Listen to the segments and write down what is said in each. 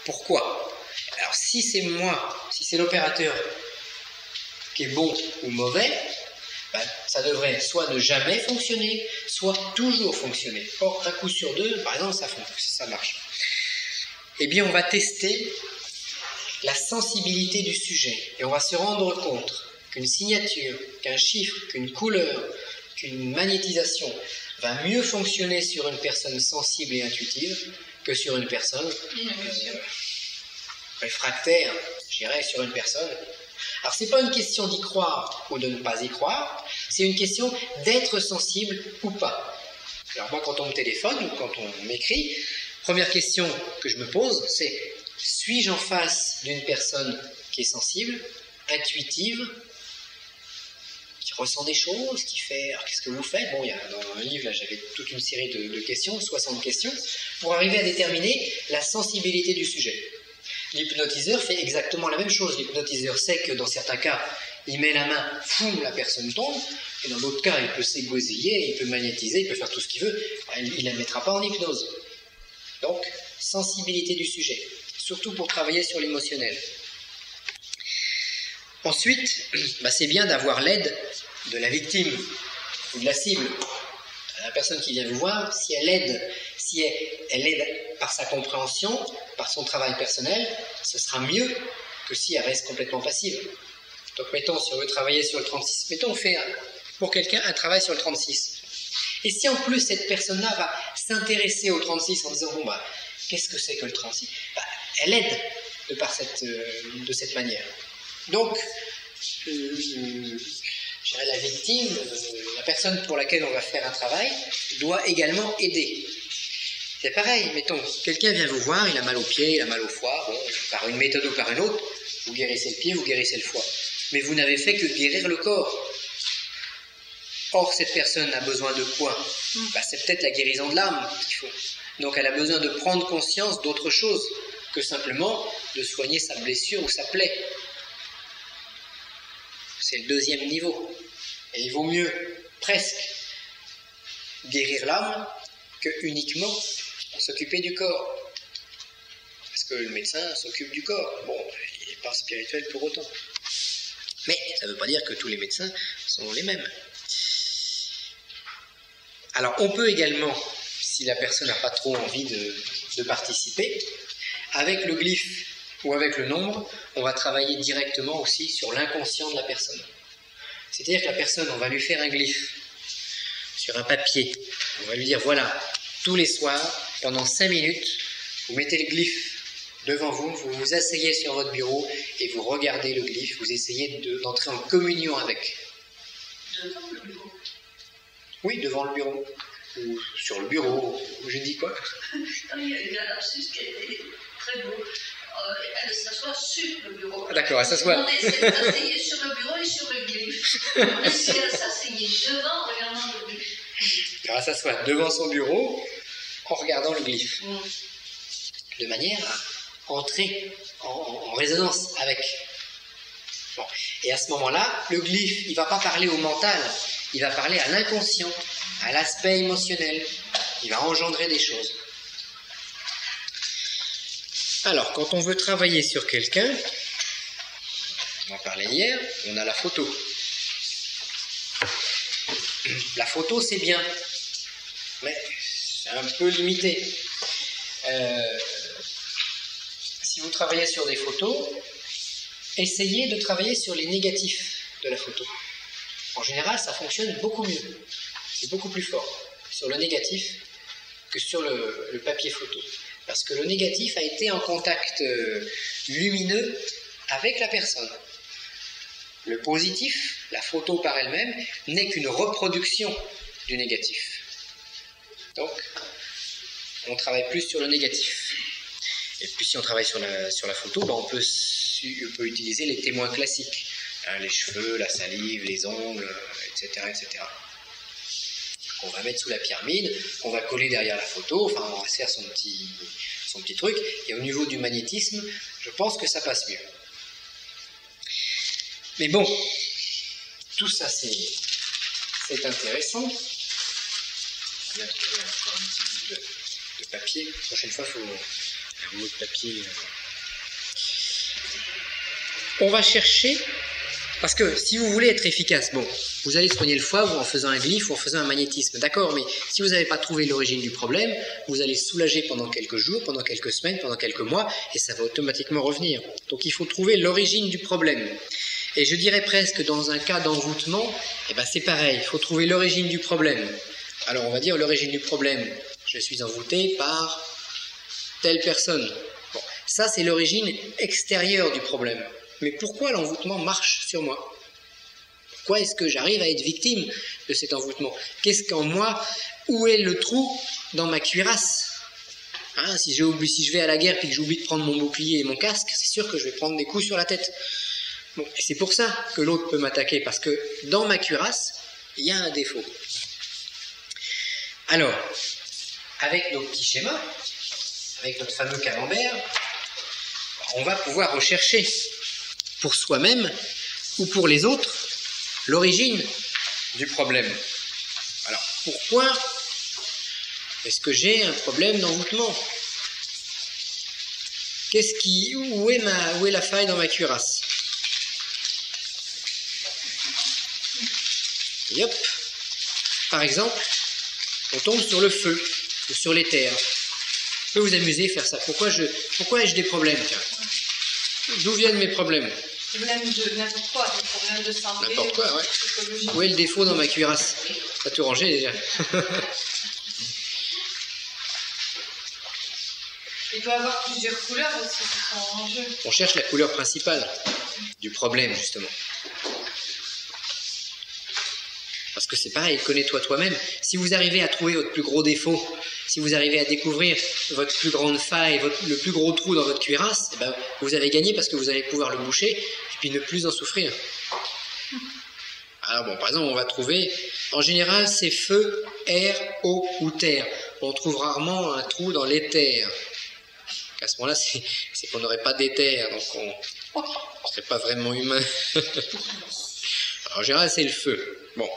Pourquoi? Alors si c'est moi, si c'est l'opérateur qui est bon ou mauvais, ça devrait soit ne jamais fonctionner, soit toujours fonctionner. Or, un coup sur deux, par exemple, ça marche. Eh bien, on va tester la sensibilité du sujet. Et on va se rendre compte qu'une signature, qu'un chiffre, qu'une couleur, qu'une magnétisation va mieux fonctionner sur une personne sensible et intuitive que sur une personne réfractaire, je dirais, sur une personne. Alors, ce n'est pas une question d'y croire ou de ne pas y croire, c'est une question d'être sensible ou pas. Alors moi, quand on me téléphone ou quand on m'écrit, première question que je me pose, c'est: suis-je en face d'une personne qui est sensible, intuitive, qui ressent des choses, qui fait... Alors, qu'est-ce que vous faites? Bon, dans un livre, là, j'avais toute une série de questions, 60 questions, pour arriver à déterminer la sensibilité du sujet. L'hypnotiseur fait exactement la même chose. L'hypnotiseur sait que dans certains cas, il met la main, foum, la personne tombe, et dans d'autres cas, il peut s'égosiller, il peut magnétiser, il peut faire tout ce qu'il veut, il ne la mettra pas en hypnose. Donc, sensibilité du sujet, surtout pour travailler sur l'émotionnel. Ensuite, c'est bien d'avoir l'aide de la victime ou de la cible. La personne qui vient vous voir, si elle aide par sa compréhension, par son travail personnel, ce sera mieux que si elle reste complètement passive. Donc mettons, si on veut travailler sur le 36, mettons on fait pour quelqu'un un travail sur le 36. Et si en plus cette personne-là va s'intéresser au 36 en disant, bon qu'est-ce que c'est que le 36 ? Elle aide de cette manière. Donc, je dirais la victime, la personne pour laquelle on va faire un travail, doit également aider. C'est pareil, mettons, quelqu'un vient vous voir, il a mal au pied, il a mal au foie, bon, par une méthode ou par une autre, vous guérissez le pied, vous guérissez le foie. Mais vous n'avez fait que guérir le corps. Or, cette personne a besoin de quoi ? C'est peut-être la guérison de l'âme qu'il faut. Donc, elle a besoin de prendre conscience d'autre chose que simplement de soigner sa blessure ou sa plaie. C'est le deuxième niveau. Et il vaut mieux presque guérir l'âme que uniquement s'occuper du corps. Parce que le médecin s'occupe du corps. Bon, il n'est pas spirituel pour autant. Mais ça ne veut pas dire que tous les médecins sont les mêmes. Alors, on peut également, si la personne n'a pas trop envie de participer, avec le glyphe ou avec le nombre, on va travailler directement aussi sur l'inconscient de la personne. C'est-à-dire que la personne, on va lui faire un glyphe sur un papier. On va lui dire, voilà, tous les soirs, pendant 5 minutes, vous mettez le glyphe devant vous, vous vous asseyez sur votre bureau et vous regardez le glyphe, vous essayez d'entrer en communion avec. Devant le bureau? Oui, devant le bureau. Ou sur le bureau, je dis quoi? Il y a eu un lapsus qui a été très beau. Elle s'assoit sur le bureau. D'accord, elle s'assoit. On essaie de s'asseyer sur le bureau et sur le glyphe. On essaie de s'asseyer devant en regardant le glyphe. Alors, elle s'assoit devant son bureau en regardant le glyphe. De manière à entrer en résonance avec. Bon. Et à ce moment-là, le glyphe, il ne va pas parler au mental, il va parler à l'inconscient, à l'aspect émotionnel. Il va engendrer des choses. Alors, quand on veut travailler sur quelqu'un, on en parlait hier, on a la photo. La photo, c'est bien, mais c'est un peu limité. Si vous travaillez sur des photos, essayez de travailler sur les négatifs de la photo. En général, ça fonctionne beaucoup mieux. C'est beaucoup plus fort sur le négatif que sur le papier photo. Parce que le négatif a été en contact lumineux avec la personne. Le positif, la photo par elle-même, n'est qu'une reproduction du négatif. Donc, on travaille plus sur le négatif. Et puis si on travaille sur la photo, on peut utiliser les témoins classiques. Les cheveux, la salive, les ongles, etc. etc. Qu'on va mettre sous la pyramide, qu'on va coller derrière la photo, enfin on va se faire son petit truc, et au niveau du magnétisme, je pense que ça passe mieux. Mais bon, tout ça c'est intéressant. On va bien trouver encore un petit bout de papier. La prochaine fois, il faut un mot de papier. On va chercher, parce que si vous voulez être efficace, bon, vous allez soigner le foie ou en faisant un glyphe ou en faisant un magnétisme, d'accord, mais si vous n'avez pas trouvé l'origine du problème, vous allez soulager pendant quelques jours, pendant quelques semaines, pendant quelques mois, et ça va automatiquement revenir. Donc il faut trouver l'origine du problème. Et je dirais presque dans un cas d'envoûtement, eh ben c'est pareil, il faut trouver l'origine du problème. Alors on va dire l'origine du problème, je suis envoûté par telle personne. Bon, ça c'est l'origine extérieure du problème. Mais pourquoi l'envoûtement marche sur moi? Pourquoi est-ce que j'arrive à être victime de cet envoûtement? Qu'est-ce qu'en moi? Où est le trou dans ma cuirasse? Hein, si je vais à la guerre et que j'oublie de prendre mon bouclier et mon casque, c'est sûr que je vais prendre des coups sur la tête. Bon, et c'est pour ça que l'autre peut m'attaquer, parce que dans ma cuirasse, il y a un défaut. Alors, avec nos petits schémas, avec notre fameux camembert, on va pouvoir rechercher pour soi-même ou pour les autres l'origine du problème. Alors, pourquoi est-ce que j'ai un problème d'envoûtement? Où est la faille dans ma cuirasse? Et hop, par exemple, on tombe sur le feu ou sur l'éther. Vous pouvez vous amuser à faire ça. Pourquoi ai-je des problèmes? D'où viennent mes problèmes? Problème de n'importe quoi, des problèmes de santé. N'importe quoi, ouais. Où est le défaut dans ma cuirasse? T'as tout rangé déjà. Il doit y avoir plusieurs couleurs aussi qui sont en jeu. On cherche la couleur principale du problème, justement. Parce que c'est pareil, connais-toi toi-même. Si vous arrivez à trouver votre plus gros défaut, si vous arrivez à découvrir votre plus grande faille, le plus gros trou dans votre cuirasse, eh ben, vous avez gagné parce que vous allez pouvoir le boucher et puis ne plus en souffrir. Alors bon, par exemple, on va trouver, en général, c'est feu, air, eau ou terre. On trouve rarement un trou dans l'éther. À ce moment-là, c'est qu'on n'aurait pas d'éther, donc on ne serait pas vraiment humain. Alors, en général, c'est le feu. Bon.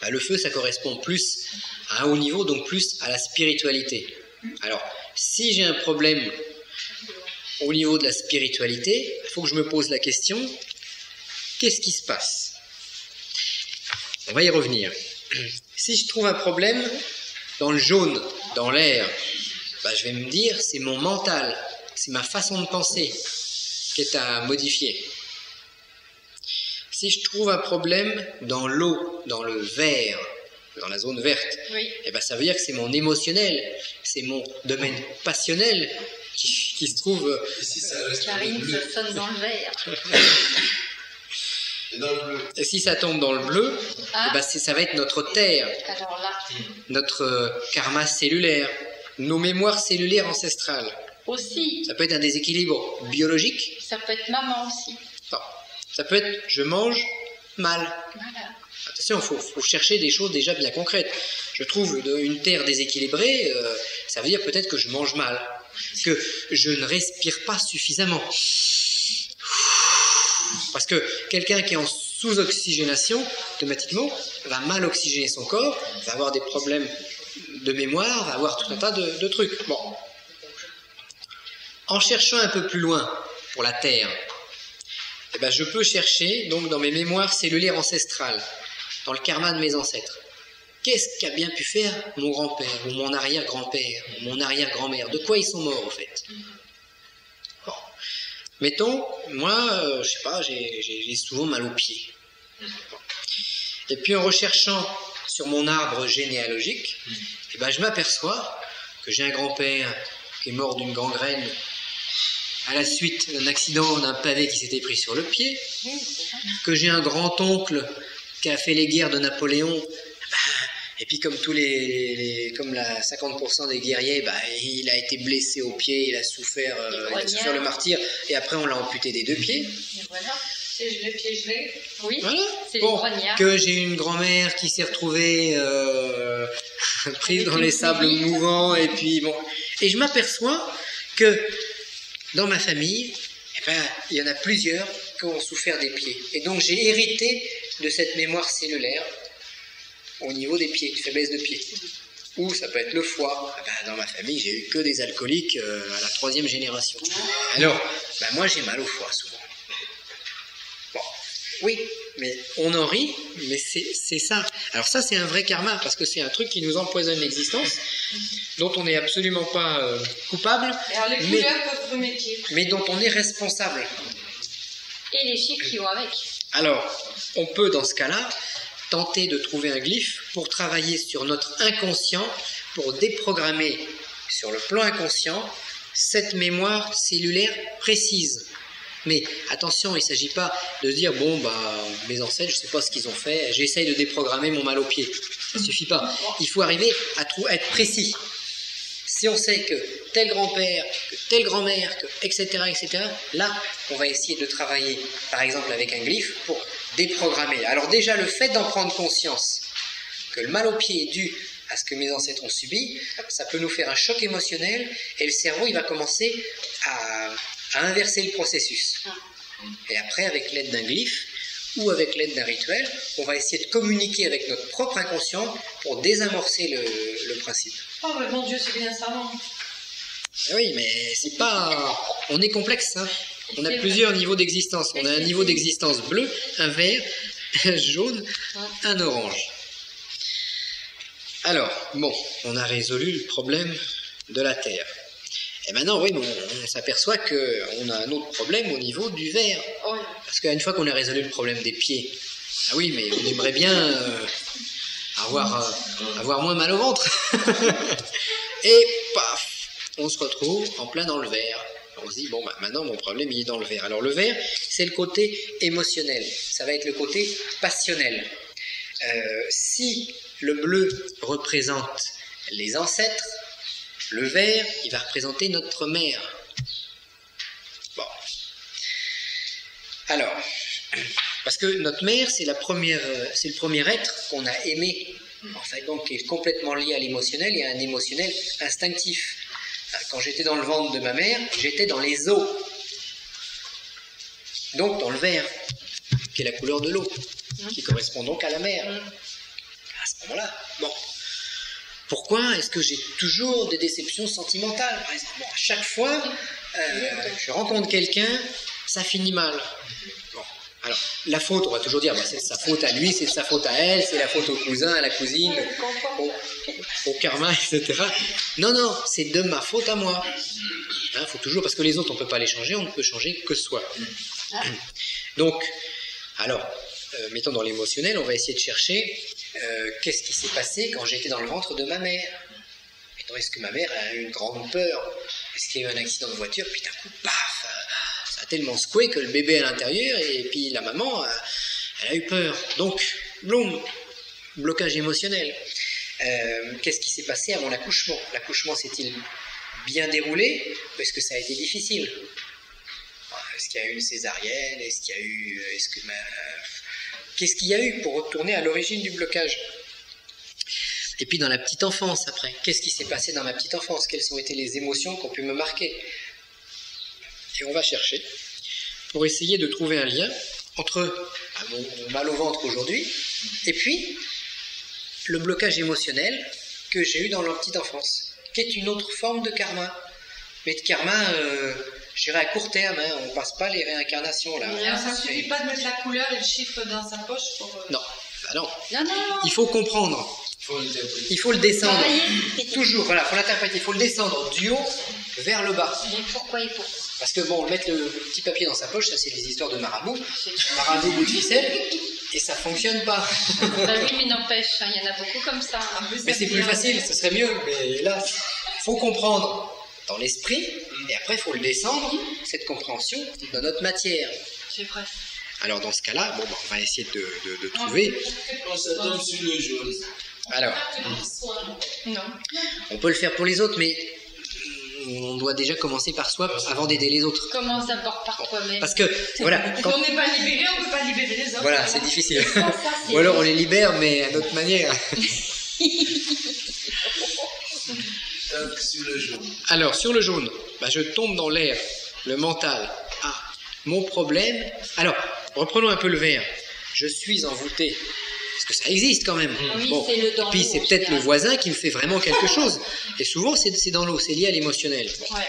Le feu, ça correspond plus à un haut niveau, donc plus à la spiritualité. Alors, si j'ai un problème au niveau de la spiritualité, il faut que je me pose la question, qu'est-ce qui se passe? On va y revenir. Si je trouve un problème dans le jaune, dans l'air, je vais me dire, c'est mon mental, c'est ma façon de penser qui est à modifier. Si je trouve un problème dans l'eau, dans le vert, dans la zone verte, oui. Eh ben ça veut dire que c'est mon émotionnel, c'est mon domaine passionnel qui se trouve... Karine, ça sonne dans le vert. Et dans le bleu. Et si ça tombe dans le bleu, eh ben ça va être notre terre, alors là, notre karma cellulaire, nos mémoires cellulaires ancestrales. Aussi. Ça peut être un déséquilibre biologique. Ça peut être maman aussi. Non. Ça peut être je mange mal. Voilà. Attention, il faut chercher des choses déjà bien concrètes. Je trouve une terre déséquilibrée, ça veut dire peut-être que je mange mal, que je ne respire pas suffisamment. Parce que quelqu'un qui est en sous-oxygénation, automatiquement, va mal oxygéner son corps, va avoir des problèmes de mémoire, va avoir tout un tas de trucs. Bon. En cherchant un peu plus loin pour la terre, eh ben, je peux chercher donc dans mes mémoires cellulaires ancestrales, dans le karma de mes ancêtres. Qu'est-ce qu'a bien pu faire mon grand-père, ou mon arrière-grand-père, ou mon arrière-grand-mère? De quoi ils sont morts, au fait? Bon. Mettons, moi, je sais pas, j'ai souvent mal aux pieds. Bon. Et puis en recherchant sur mon arbre généalogique, eh ben, je m'aperçois que j'ai un grand-père qui est mort d'une gangrène à la suite d'un accident, d'un pavé qui s'était pris sur le pied, que j'ai un grand-oncle qui a fait les guerres de Napoléon, et puis comme tous comme 50% des guerriers, il a été blessé au pied, il a souffert le martyre, et après on l'a amputé des deux pieds. Et voilà, c'est le pied gelé. Oui, voilà. C'est bon, les grognards. Que j'ai une grand-mère qui s'est retrouvée prise dans les sables mouvants, et puis bon. Et je m'aperçois que dans ma famille, il y en a plusieurs qui ont souffert des pieds. Et donc j'ai hérité de cette mémoire cellulaire au niveau des pieds, de faiblesse de pieds. Ou ça peut être le foie. Dans ma famille, j'ai eu que des alcooliques à la 3e génération. Alors, moi j'ai mal au foie souvent. Bon, oui, mais on en rit, mais c'est ça. Alors ça, c'est un vrai karma, parce que c'est un truc qui nous empoisonne l'existence, dont on n'est absolument pas coupable, Alors les couleurs peuvent remédier. mais dont on est responsable. Et les chiffres qui vont avec. Alors, on peut dans ce cas-là tenter de trouver un glyphe pour travailler sur notre inconscient, pour déprogrammer sur le plan inconscient cette mémoire cellulaire précise. Mais attention, il ne s'agit pas de dire, bon, mes ancêtres, je ne sais pas ce qu'ils ont fait, j'essaye de déprogrammer mon mal au pied. Ça ne suffit pas. Il faut arriver à être précis. Si on sait que tel grand-père, que telle grand-mère, etc., là, on va essayer de travailler, par exemple, avec un glyphe pour déprogrammer. Alors déjà, le fait d'en prendre conscience, que le mal au pied est dû à ce que mes ancêtres ont subi, ça peut nous faire un choc émotionnel, et le cerveau, il va commencer à inverser le processus. Et après, avec l'aide d'un glyphe, ou avec l'aide d'un rituel, on va essayer de communiquer avec notre propre inconscient pour désamorcer le principe. Oh, mais mon Dieu, c'est bien ça, non? Oui, mais c'est pas... On est complexe, hein. On a plusieurs niveaux d'existence. On a un niveau d'existence bleu, un vert, un jaune, un orange. Alors, bon, on a résolu le problème de la Terre. Et maintenant, oui, on s'aperçoit qu'on a un autre problème au niveau du vert. Parce qu'une fois qu'on a résolu le problème des pieds, ah oui, mais on aimerait bien avoir moins mal au ventre. Et paf, on se retrouve en plein dans le vert. On se dit, bon, maintenant mon problème il est dans le vert. Alors le vert, c'est le côté émotionnel. Ça va être le côté passionnel. Si le bleu représente les ancêtres, le vert, il va représenter notre mère. Bon. Alors, parce que notre mère, c'est le premier être qu'on a aimé, en fait, donc qui est complètement lié à l'émotionnel et à un émotionnel instinctif. Quand j'étais dans le ventre de ma mère, j'étais dans les eaux. Donc dans le vert, qui est la couleur de l'eau, qui correspond donc à la mer. À ce moment-là, bon. Pourquoi est-ce que j'ai toujours des déceptions sentimentales, par exemple? Bon, à chaque fois, je rencontre quelqu'un, ça finit mal. Bon, alors, la faute, on va toujours dire, c'est de sa faute à lui, c'est de sa faute à elle, c'est la faute au cousin, à la cousine, au karma, etc. Non, c'est de ma faute à moi. Faut toujours, parce que les autres, on ne peut pas les changer, on ne peut changer que soi. Donc, alors, mettons dans l'émotionnel, on va essayer de chercher qu'est-ce qui s'est passé quand j'étais dans le ventre de ma mère. Est-ce que ma mère a eu une grande peur? Est-ce qu'il y a eu un accident de voiture? Puis d'un coup, paf, ça a tellement secoué que le bébé à l'intérieur, et puis la maman, elle a eu peur. Donc, bloum, blocage émotionnel. Qu'est-ce qui s'est passé avant l'accouchement? L'accouchement s'est-il bien déroulé? Ou est-ce que ça a été difficile? Est-ce qu'il y a eu une césarienne? Qu'est-ce qu'il y a eu pour retourner à l'origine du blocage? Et puis dans la petite enfance après, qu'est-ce qui s'est passé dans ma petite enfance? Quelles ont été les émotions qui ont pu me marquer? Et on va chercher pour essayer de trouver un lien entre mon mal au ventre aujourd'hui et puis le blocage émotionnel que j'ai eu dans la petite enfance, qui est une autre forme de karma. Mais de karma, je dirais à court terme, on ne passe pas les réincarnations là. Ça ne suffit pas de mettre la couleur et le chiffre dans sa poche pour... Non, non. Il faut comprendre. Il faut le descendre. Toujours, voilà, il faut l'interpréter. Il faut le descendre du haut vers le bas. Mais pourquoi? Parce que bon, mettre le petit papier dans sa poche, ça c'est des histoires de marabout. Marabout bout de ficelle, et ça fonctionne pas. Oui, mais n'empêche, il y en a beaucoup comme ça. Mais c'est plus facile, ce serait mieux. Mais là, il faut comprendre dans l'esprit, et après il faut le descendre, cette compréhension, dans notre matière. C'est vrai. Alors dans ce cas-là, on va essayer de trouver. On s'attend sur le jaune. Alors, Non. on peut le faire pour les autres, mais on doit déjà commencer par soi avant d'aider les autres. Commence d'abord par toi-même. Parce que, voilà. Quand on n'est pas libéré, on ne peut pas libérer les autres. Voilà, c'est difficile. Ou alors on les libère, mais à notre manière. Sur le jaune. Alors, sur le jaune, je tombe dans l'air, le mental. Mon problème... Alors, reprenons un peu le vert. Je suis envoûté Parce que ça existe quand même. Oui, Bon. c'est le dans Et puis l'eau, c'est en peut-être le général. voisin qui me fait vraiment quelque chose. Et souvent c'est dans l'eau, c'est lié à l'émotionnel. Bon. Ouais.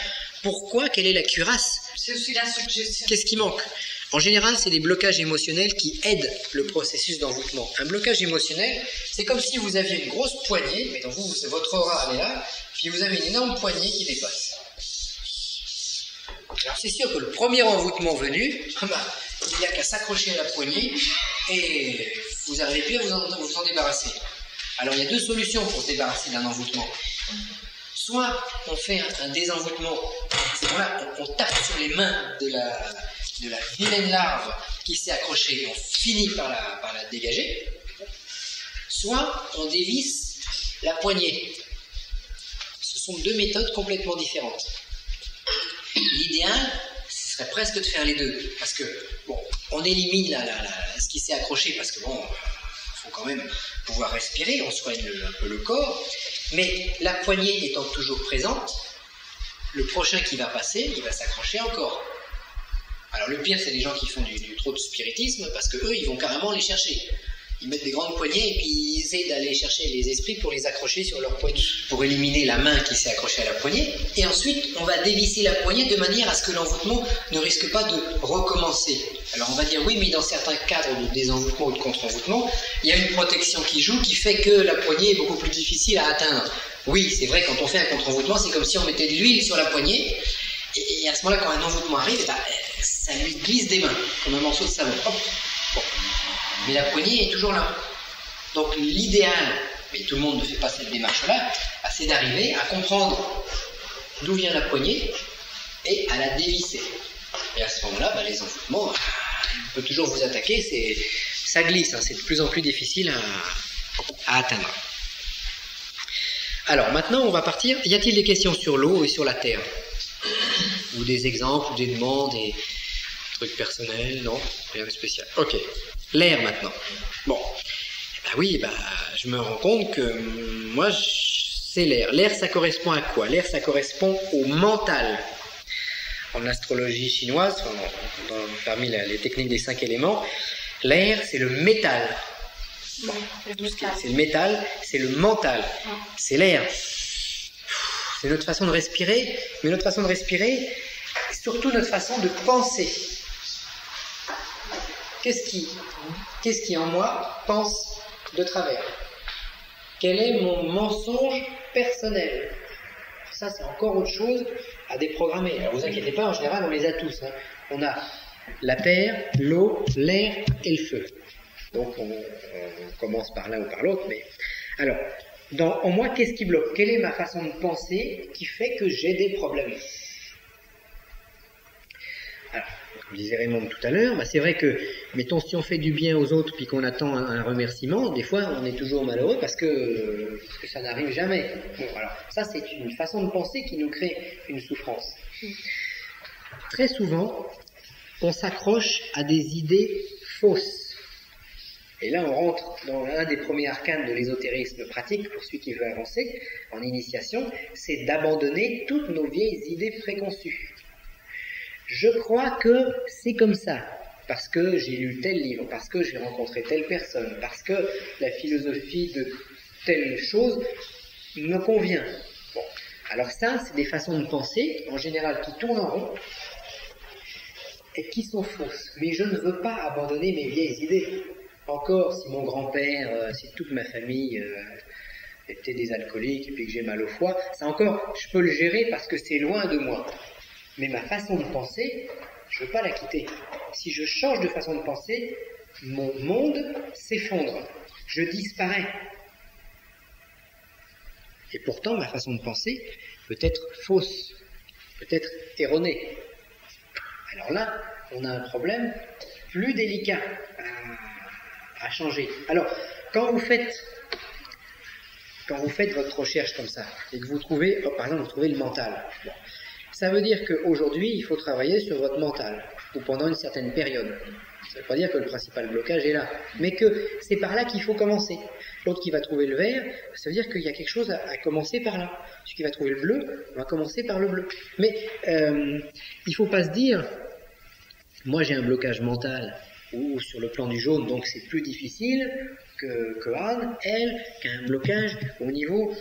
Pourquoi? Quelle est la cuirasse? C'est aussi la suggestion. Qu'est-ce qui manque? En général, c'est des blocages émotionnels qui aident le processus d'envoûtement. Un blocage émotionnel, c'est comme si vous aviez une grosse poignée, mais donc votre aura elle est là, puis vous avez une énorme poignée qui dépasse. Alors c'est sûr que le premier envoûtement venu, il n'y a qu'à s'accrocher à la poignée et vous n'arrivez plus à vous en débarrasser. Alors il y a deux solutions pour se débarrasser d'un envoûtement. Soit on fait un désenvoûtement, c'est là on tape sur les mains de la vilaine larve qui s'est accrochée et on finit par la dégager. Soit on dévisse la poignée. Ce sont deux méthodes complètement différentes. L'idéal, ce serait presque de faire les deux, parce que bon, on élimine ce qui s'est accroché, parce que bon, faut quand même pouvoir respirer, on soigne un peu le corps, mais la poignée étant toujours présente, le prochain qui va passer, il va s'accrocher encore. Alors le pire, c'est les gens qui font du trop de spiritisme, parce que eux, ils vont carrément les chercher. Ils mettent des grandes poignées et puis ils essaient d'aller chercher les esprits pour les accrocher sur leur poignée, pour éliminer la main qui s'est accrochée à la poignée. Et ensuite, on va dévisser la poignée de manière à ce que l'envoûtement ne risque pas de recommencer. Alors on va dire oui, mais dans certains cadres de désenvoûtement ou de contre-envoûtement, il y a une protection qui joue qui fait que la poignée est beaucoup plus difficile à atteindre. Oui, c'est vrai, quand on fait un contre-envoûtement, c'est comme si on mettait de l'huile sur la poignée. Et à ce moment-là, quand un envoûtement arrive, ça lui glisse des mains, comme un morceau de savon. Hop. Bon. Mais la poignée est toujours là. Donc l'idéal, mais tout le monde ne fait pas cette démarche-là, c'est d'arriver à comprendre d'où vient la poignée et à la dévisser. Et à ce moment-là, les envoûtements, on peut toujours vous attaquer, ça glisse, c'est de plus en plus difficile à atteindre. Alors maintenant, on va partir. Y a-t-il des questions sur l'eau et sur la terre? Ou des exemples, ou des demandes, des trucs personnels? Non, rien de spécial. Ok. L'air maintenant. Bon, je me rends compte que moi, c'est l'air. L'air, ça correspond à quoi? L'air, ça correspond au mental. En astrologie chinoise, parmi les techniques des 5 éléments, l'air, c'est le métal. Bon, c'est le métal, c'est le mental. C'est l'air. C'est notre façon de respirer, mais notre façon de respirer, c'est surtout notre façon de penser. Qu'est-ce qui en moi pense de travers? Quel est mon mensonge personnel? Ça, c'est encore autre chose à déprogrammer. Alors, vous inquiétez pas, en général, on les a tous. On a la terre, l'eau, l'air et le feu. Donc, on commence par l'un ou par l'autre. Mais alors, en moi, qu'est-ce qui bloque? Quelle est ma façon de penser qui fait que j'ai des problèmes? Alors, comme disait Raymond tout à l'heure, c'est vrai que, mettons, si on fait du bien aux autres puis qu'on attend un remerciement, des fois on est toujours malheureux parce que ça n'arrive jamais. Bon, alors ça c'est une façon de penser qui nous crée une souffrance. Très souvent, on s'accroche à des idées fausses. Et là on rentre dans l'un des premiers arcanes de l'ésotérisme pratique, pour celui qui veut avancer en initiation, c'est d'abandonner toutes nos vieilles idées préconçues. Je crois que c'est comme ça, parce que j'ai lu tel livre, parce que j'ai rencontré telle personne, parce que la philosophie de telle chose me convient. Bon. Alors ça, c'est des façons de penser, en général, qui tournent en rond, et qui sont fausses. Mais je ne veux pas abandonner mes vieilles idées. Encore, si mon grand-père, si toute ma famille étaient des alcooliques, et puis que j'ai mal au foie, ça encore, je peux le gérer parce que c'est loin de moi. Mais ma façon de penser, je ne veux pas la quitter. Si je change de façon de penser, mon monde s'effondre. Je disparais. Et pourtant, ma façon de penser peut être fausse, peut être erronée. Alors là, on a un problème plus délicat à changer. Alors, quand vous faites votre recherche comme ça, et que vous trouvez, par exemple, vous trouvez le mental, bon, ça veut dire qu'aujourd'hui, il faut travailler sur votre mental, ou pendant une certaine période. Ça ne veut pas dire que le principal blocage est là, mais que c'est par là qu'il faut commencer. L'autre qui va trouver le vert, ça veut dire qu'il y a quelque chose à commencer par là. Celui qui va trouver le bleu, on va commencer par le bleu. Mais il ne faut pas se dire, moi j'ai un blocage mental, ou sur le plan du jaune, donc c'est plus difficile que Anne, elle, qui a un blocage au niveau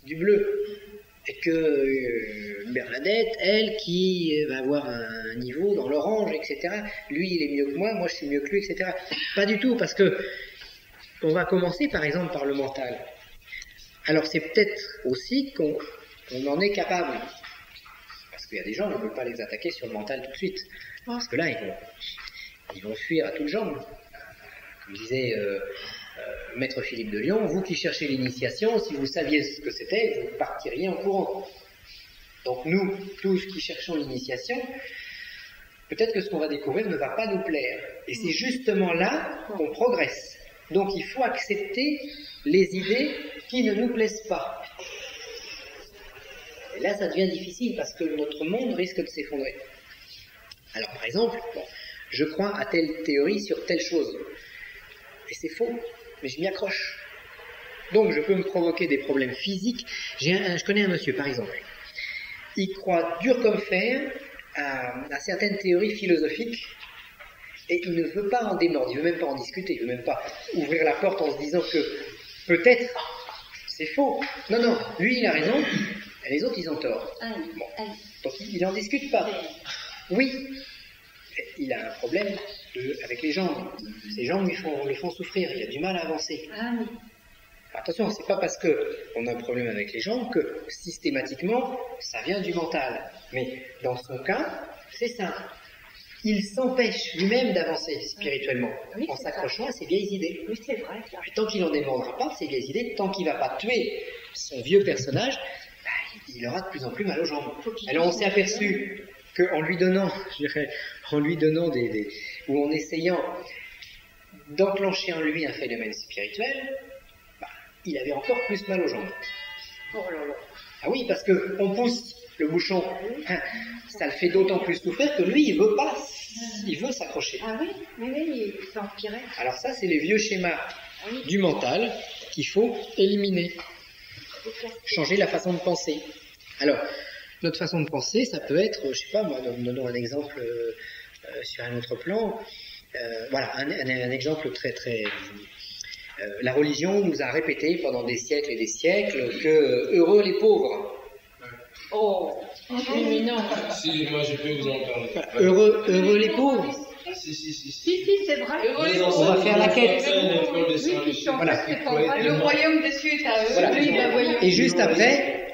du bleu. Et que Bernadette, elle, qui va avoir un niveau dans l'orange, etc. Lui, il est mieux que moi je suis mieux que lui, etc. Pas du tout, parce que on va commencer par exemple par le mental. Alors c'est peut-être aussi qu'on en est capable. Parce qu'il y a des gens, on ne peut pas les attaquer sur le mental tout de suite. Parce que là, ils vont fuir à toutes jambes. Comme disait Maître Philippe de Lyon, vous qui cherchez l'initiation, si vous saviez ce que c'était, vous partiriez en courant. Donc nous, tous qui cherchons l'initiation, peut-être que ce qu'on va découvrir ne va pas nous plaire. Et c'est justement là qu'on progresse. Donc il faut accepter les idées qui ne nous plaisent pas. Et là, ça devient difficile parce que notre monde risque de s'effondrer. Alors par exemple, je crois à telle théorie sur telle chose. Et c'est faux, mais je m'y accroche. Donc je peux me provoquer des problèmes physiques. Je connais un monsieur, par exemple. Il croit dur comme fer à certaines théories philosophiques et il ne veut pas en démordre, il ne veut même pas en discuter, il ne veut même pas ouvrir la porte en se disant que peut-être c'est faux. Non, lui il a raison, et les autres ils ont tort. Bon. Donc il n'en discute pas. Oui, il a un problème avec les jambes. Ses jambes le font souffrir, il a du mal à avancer. Attention, c'est pas parce qu'on a un problème avec les jambes que systématiquement ça vient du mental. Mais dans son cas, c'est ça. Il s'empêche lui-même d'avancer spirituellement en s'accrochant à ses vieilles idées. Oui, c'est vrai. Et tant qu'il n'en démordra pas ses vieilles idées, tant qu'il ne va pas tuer son vieux personnage, il aura de plus en plus mal aux jambes. Alors on s'est aperçu qu'en lui donnant, ou en essayant d'enclencher en lui un phénomène spirituel, il avait encore plus mal aux jambes. Oh là là. Ah oui, parce qu'on pousse le bouchon, ça le fait d'autant plus souffrir que lui, il veut pas, il veut s'accrocher. Ah oui, il s'est empiré. Alors ça, c'est les vieux schémas du mental qu'il faut éliminer. Changer la façon de penser. Alors, notre façon de penser, ça peut être, je sais pas moi, donnons un exemple sur un autre plan. Voilà, un exemple très très... la religion nous a répété pendant des siècles et des siècles que heureux les pauvres. Oh, mais non. Si, moi je peux vous en parler. Heureux les pauvres. Si, Si, c'est vrai. On va faire la quête. Voilà. Le royaume des cieux est à eux. Voilà. Et juste après,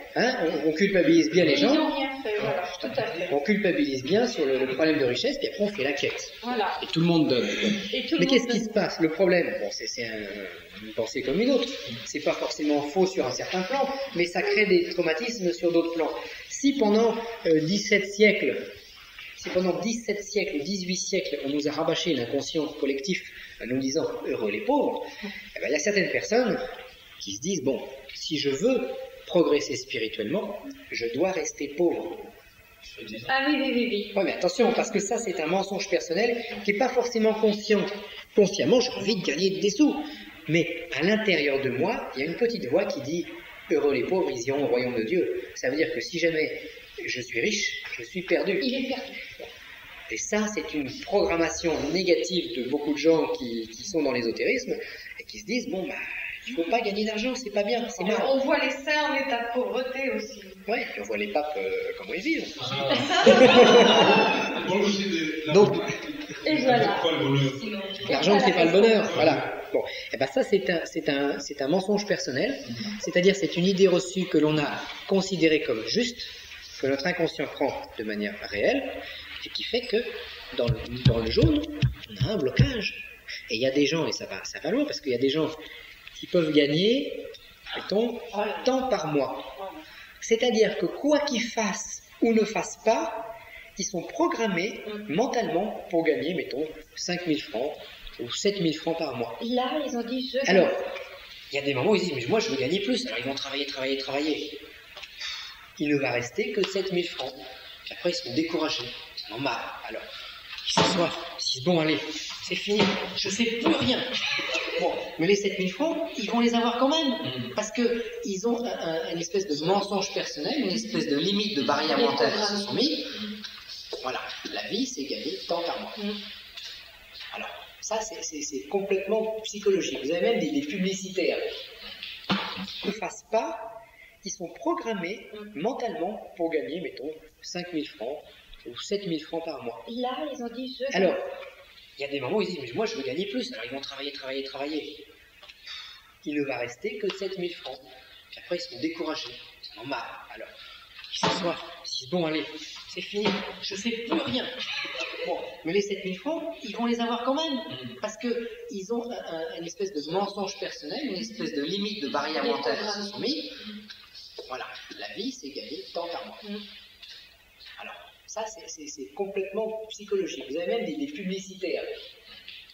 on culpabilise bien les Ils n'ont gens. rien fait, voilà, tout à fait. On culpabilise bien sur le problème de richesse, puis après on fait la quête. Voilà. Et tout le monde donne. Et tout le Mais monde qu'est-ce qui donne. se passe? Le problème, bon, c'est une pensée comme une autre. C'est pas forcément faux sur un certain plan, mais ça crée des traumatismes sur d'autres plans. Si pendant 17 siècles, 18 siècles, on nous a rabâché l'inconscient collectif en nous disant heureux les pauvres, eh ben, il y a certaines personnes qui se disent bon, si je veux progresser spirituellement, je dois rester pauvre. Ah oui. Ouais, mais attention, parce que ça, c'est un mensonge personnel qui n'est pas forcément conscient. Consciemment, j'ai envie de gagner des sous. Mais à l'intérieur de moi, il y a une petite voix qui dit « Heureux les pauvres, ils iront au royaume de Dieu ». Ça veut dire que si jamais je suis riche, je suis perdu. Il est perdu. Et ça, c'est une programmation négative de beaucoup de gens qui sont dans l'ésotérisme et qui se disent « Bon, bah, il ne faut pas gagner d'argent, c'est pas bien, c'est mal. » On voit les saints en état de pauvreté aussi. Ouais, puis on voit les papes comment ils vivent. Donc, Et voilà. L'argent ne fait pas le bonheur, voilà. Bon, et ben ça c'est un mensonge personnel, c'est-à-dire c'est une idée reçue que l'on a considérée comme juste, que notre inconscient prend de manière réelle, et qui fait que dans le jaune, on a un blocage. Et il y a des gens, et ça va loin, parce qu'il y a des gens qui peuvent gagner, mettons, tant par mois. C'est-à-dire que quoi qu'ils fassent ou ne fassent pas, ils sont programmés mentalement pour gagner, mettons, 5 000 francs ou 7 000 francs par mois. Là, ils ont dit je. Alors, il y a des moments où ils disent, mais moi je veux gagner plus. Alors ils vont travailler. Il ne va rester que 7 000 francs. Puis après ils seront découragés. Ils en ont marre. Alors, ils s'assoient. Ils disent, bon allez, c'est fini. Je fais plus rien. Bon, mais les 7 000 francs, ils vont les avoir quand même. Parce que ils ont une espèce de mensonge personnel, une espèce de limite de barrière mentale qu'ils se sont mis. Voilà, la vie c'est gagner tant par mois. Alors, Ça, c'est complètement psychologique. Vous avez même des publicitaires qui ne fassent pas, ils sont programmés mentalement pour gagner, mettons, 5 000 francs ou 7 000 francs par mois. Là, ils ont dit je. Alors, il y a des moments où ils disent, mais moi je veux gagner plus, alors ils vont travailler. Il ne va rester que 7 000 francs. Puis après, ils sont découragés, ils en ont marre. Alors, ils s'assoient, ils se disent, bon allez, c'est fini, je ne fais plus rien. Bon, mais les 7 000 francs, ils vont les avoir quand même, parce qu'ils ont une espèce de mensonge personnel, une espèce de limite de barrière mentale qu'ils se sont mis. Voilà, la vie, c'est gagner tant par mois. Alors, ça, c'est complètement psychologique. Vous avez même des publicitaires.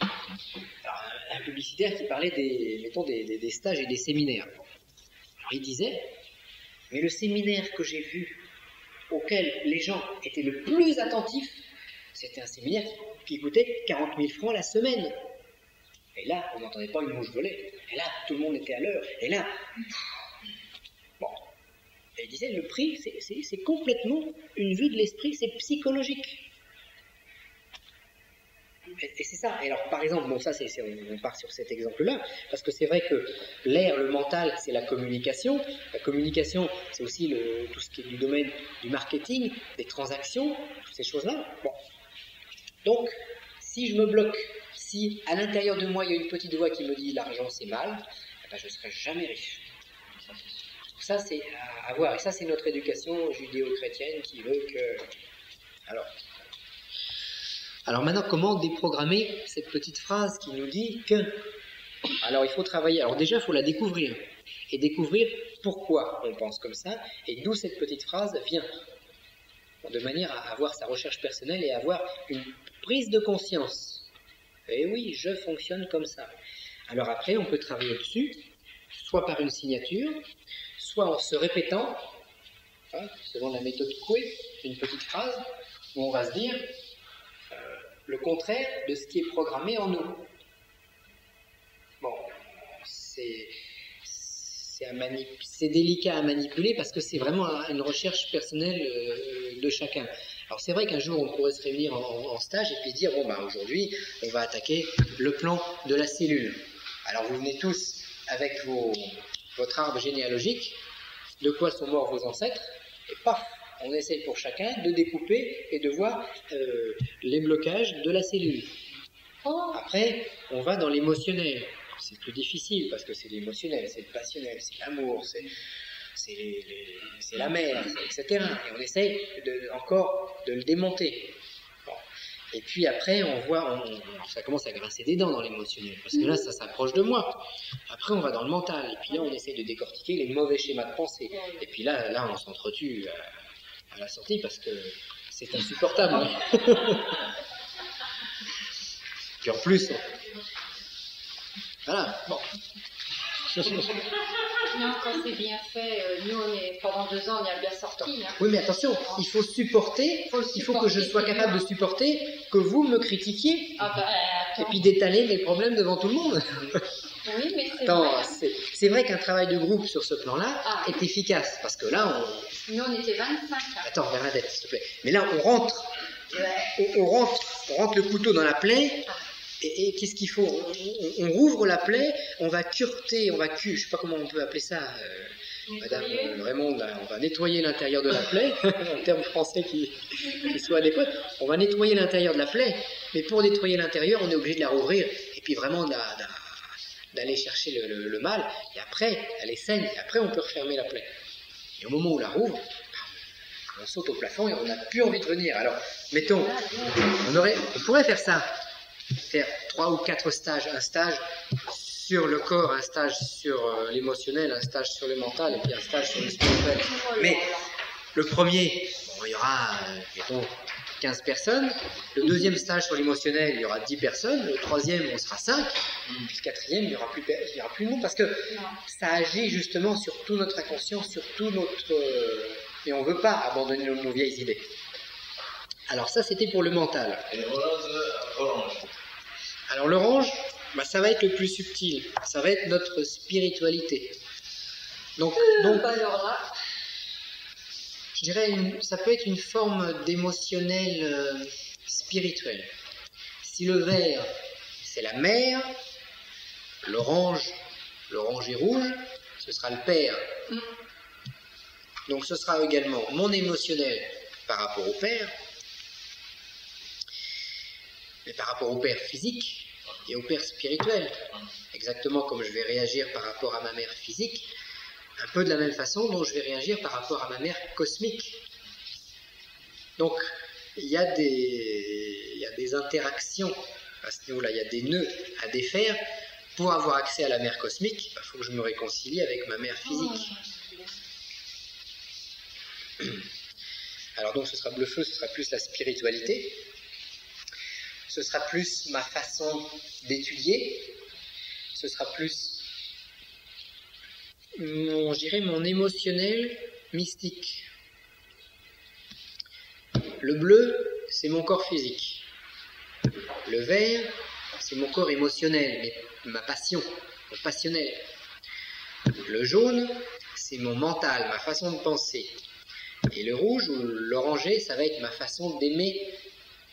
Alors, un publicitaire qui parlait des stages et des séminaires. Alors, il disait, mais le séminaire que j'ai vu, auquel les gens étaient le plus attentifs, c'était un séminaire qui coûtait 40 000 francs la semaine. Et là, on n'entendait pas une mouche voler. Et là, tout le monde était à l'heure. Et là, bon. Et il disait, le prix, c'est complètement une vue de l'esprit, c'est psychologique. Et c'est ça. Et alors, par exemple, bon, ça, on part sur cet exemple-là, parce que c'est vrai que le mental, c'est la communication. La communication, c'est aussi tout ce qui est du domaine du marketing, des transactions, toutes ces choses-là. Bon. Donc, si je me bloque, si à l'intérieur de moi, il y a une petite voix qui me dit l'argent, c'est mal, eh ben, je ne serai jamais riche. Ça, c'est à voir. Et ça, c'est notre éducation judéo-chrétienne qui veut que... Alors maintenant, comment déprogrammer cette petite phrase qui nous dit que... Alors, il faut travailler. Alors déjà, il faut la découvrir. Et découvrir pourquoi on pense comme ça, et d'où cette petite phrase vient. De manière à avoir sa recherche personnelle et à avoir une prise de conscience. Et oui, je fonctionne comme ça. Alors après, on peut travailler dessus, soit par une signature, soit en se répétant, selon la méthode Coué, une petite phrase, où on va se dire le contraire de ce qui est programmé en nous. Bon, c'est délicat à manipuler parce que c'est vraiment une recherche personnelle de chacun. Alors c'est vrai qu'un jour on pourrait se réunir en stage et puis se dire bon bah aujourd'hui on va attaquer le plan de la cellule. Alors vous venez tous avec votre arbre généalogique, de quoi sont morts vos ancêtres, et paf, on essaye pour chacun de découper et de voir les blocages de la cellule. Après on va dans l'émotionnel. C'est plus difficile parce que c'est l'émotionnel, c'est le passionnel, c'est l'amour, c'est la mer, etc. Et on essaye encore de le démonter. Bon. Et puis après, on voit, ça commence à grincer des dents dans l'émotionnel, parce que là, ça s'approche de moi. Après, on va dans le mental, et puis là, on essaye de décortiquer les mauvais schémas de pensée. Et puis là on s'entretue à la sortie parce que c'est insupportable. Puis en plus... Voilà, bon. Non, quand c'est bien fait, nous, pendant 2 ans, on y a bien sorti. Hein. Oui, mais attention, il faut supporter, il faut que je sois capable de supporter que vous me critiquiez, et puis d'étaler mes problèmes devant tout le monde. Oui, mais c'est Attends, vrai. c'est vrai qu'un travail de groupe sur ce plan-là est efficace, parce que là, Nous, on était 25. Hein. Attends, Bernadette, s'il te plaît. Mais là, on rentre le couteau dans la plaie. Et qu'est-ce qu'il faut? On rouvre la plaie, on va cureter, je sais pas comment on peut appeler ça, Madame Raymond, là, on va nettoyer l'intérieur de la plaie, un terme français qui soit adéquat. On va nettoyer l'intérieur de la plaie, mais pour nettoyer l'intérieur, on est obligé de la rouvrir, et puis vraiment d'aller chercher le mal, et après, elle est saine, et après on peut refermer la plaie. Et au moment où on la rouvre, on saute au plafond et on n'a plus envie de venir. Alors, mettons, on pourrait faire ça. Faire 3 ou 4 stages, un stage sur le corps, un stage sur l'émotionnel, un stage sur le mental et puis un stage sur le spirituel. Mais le premier, il y aura, mettons, 15 personnes. Le deuxième stage sur l'émotionnel, il y aura 10 personnes. Le troisième, on sera 5. Puis le quatrième, il n'y aura plus de monde parce que ça agit justement sur tout notre inconscient, sur tout notre... Et on ne veut pas abandonner nos vieilles idées. Alors ça, c'était pour le mental. Et orange. Alors l'orange, ça va être le plus subtil. Ça va être notre spiritualité. Donc Alors là, je dirais, ça peut être une forme d'émotionnel spirituel. Si le vert, c'est la mère, l'orange est rouge, ce sera le père. Donc ce sera également mon émotionnel par rapport au père, mais par rapport au père physique et au père spirituel. Exactement comme je vais réagir par rapport à ma mère physique, un peu de la même façon dont je vais réagir par rapport à ma mère cosmique. Donc il y a des interactions à ce niveau-là, il y a des nœuds à défaire. Pour avoir accès à la mère cosmique, il faut que je me réconcilie avec ma mère physique. Alors donc ce sera bleu feu, ce sera plus la spiritualité, ce sera plus ma façon d'étudier, ce sera plus je dirais mon émotionnel mystique. Le bleu, c'est mon corps physique. Le vert, c'est mon corps émotionnel, ma passion, mon passionnel. Le jaune, c'est mon mental, ma façon de penser. Et le rouge ou l'orangé, ça va être ma façon d'aimer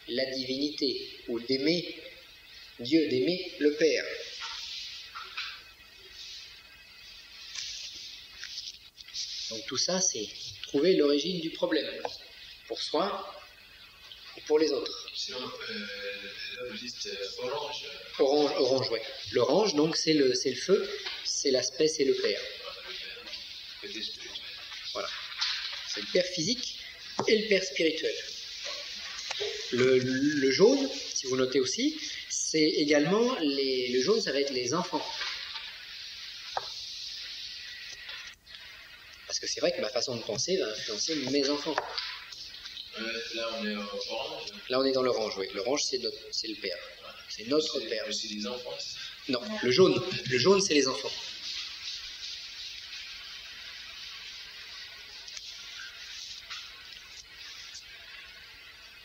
la divinité, ou d'aimer Dieu, d'aimer le Père. Donc tout ça, c'est trouver l'origine du problème, pour soi et pour les autres. Sinon, là vous dites orange. Orange, ouais. L'orange, donc, c'est le feu, c'est l'aspect, c'est le Père. Voilà. C'est le Père physique et le Père spirituel. Le jaune, si vous notez aussi, c'est également le jaune, ça va être les enfants. Parce que c'est vrai que ma façon de penser va influencer mes enfants. Là on est orange. Là on est dans l'orange, oui. L'orange c'est le Père. C'est notre Père. C'est les enfants. Non, le jaune c'est les enfants.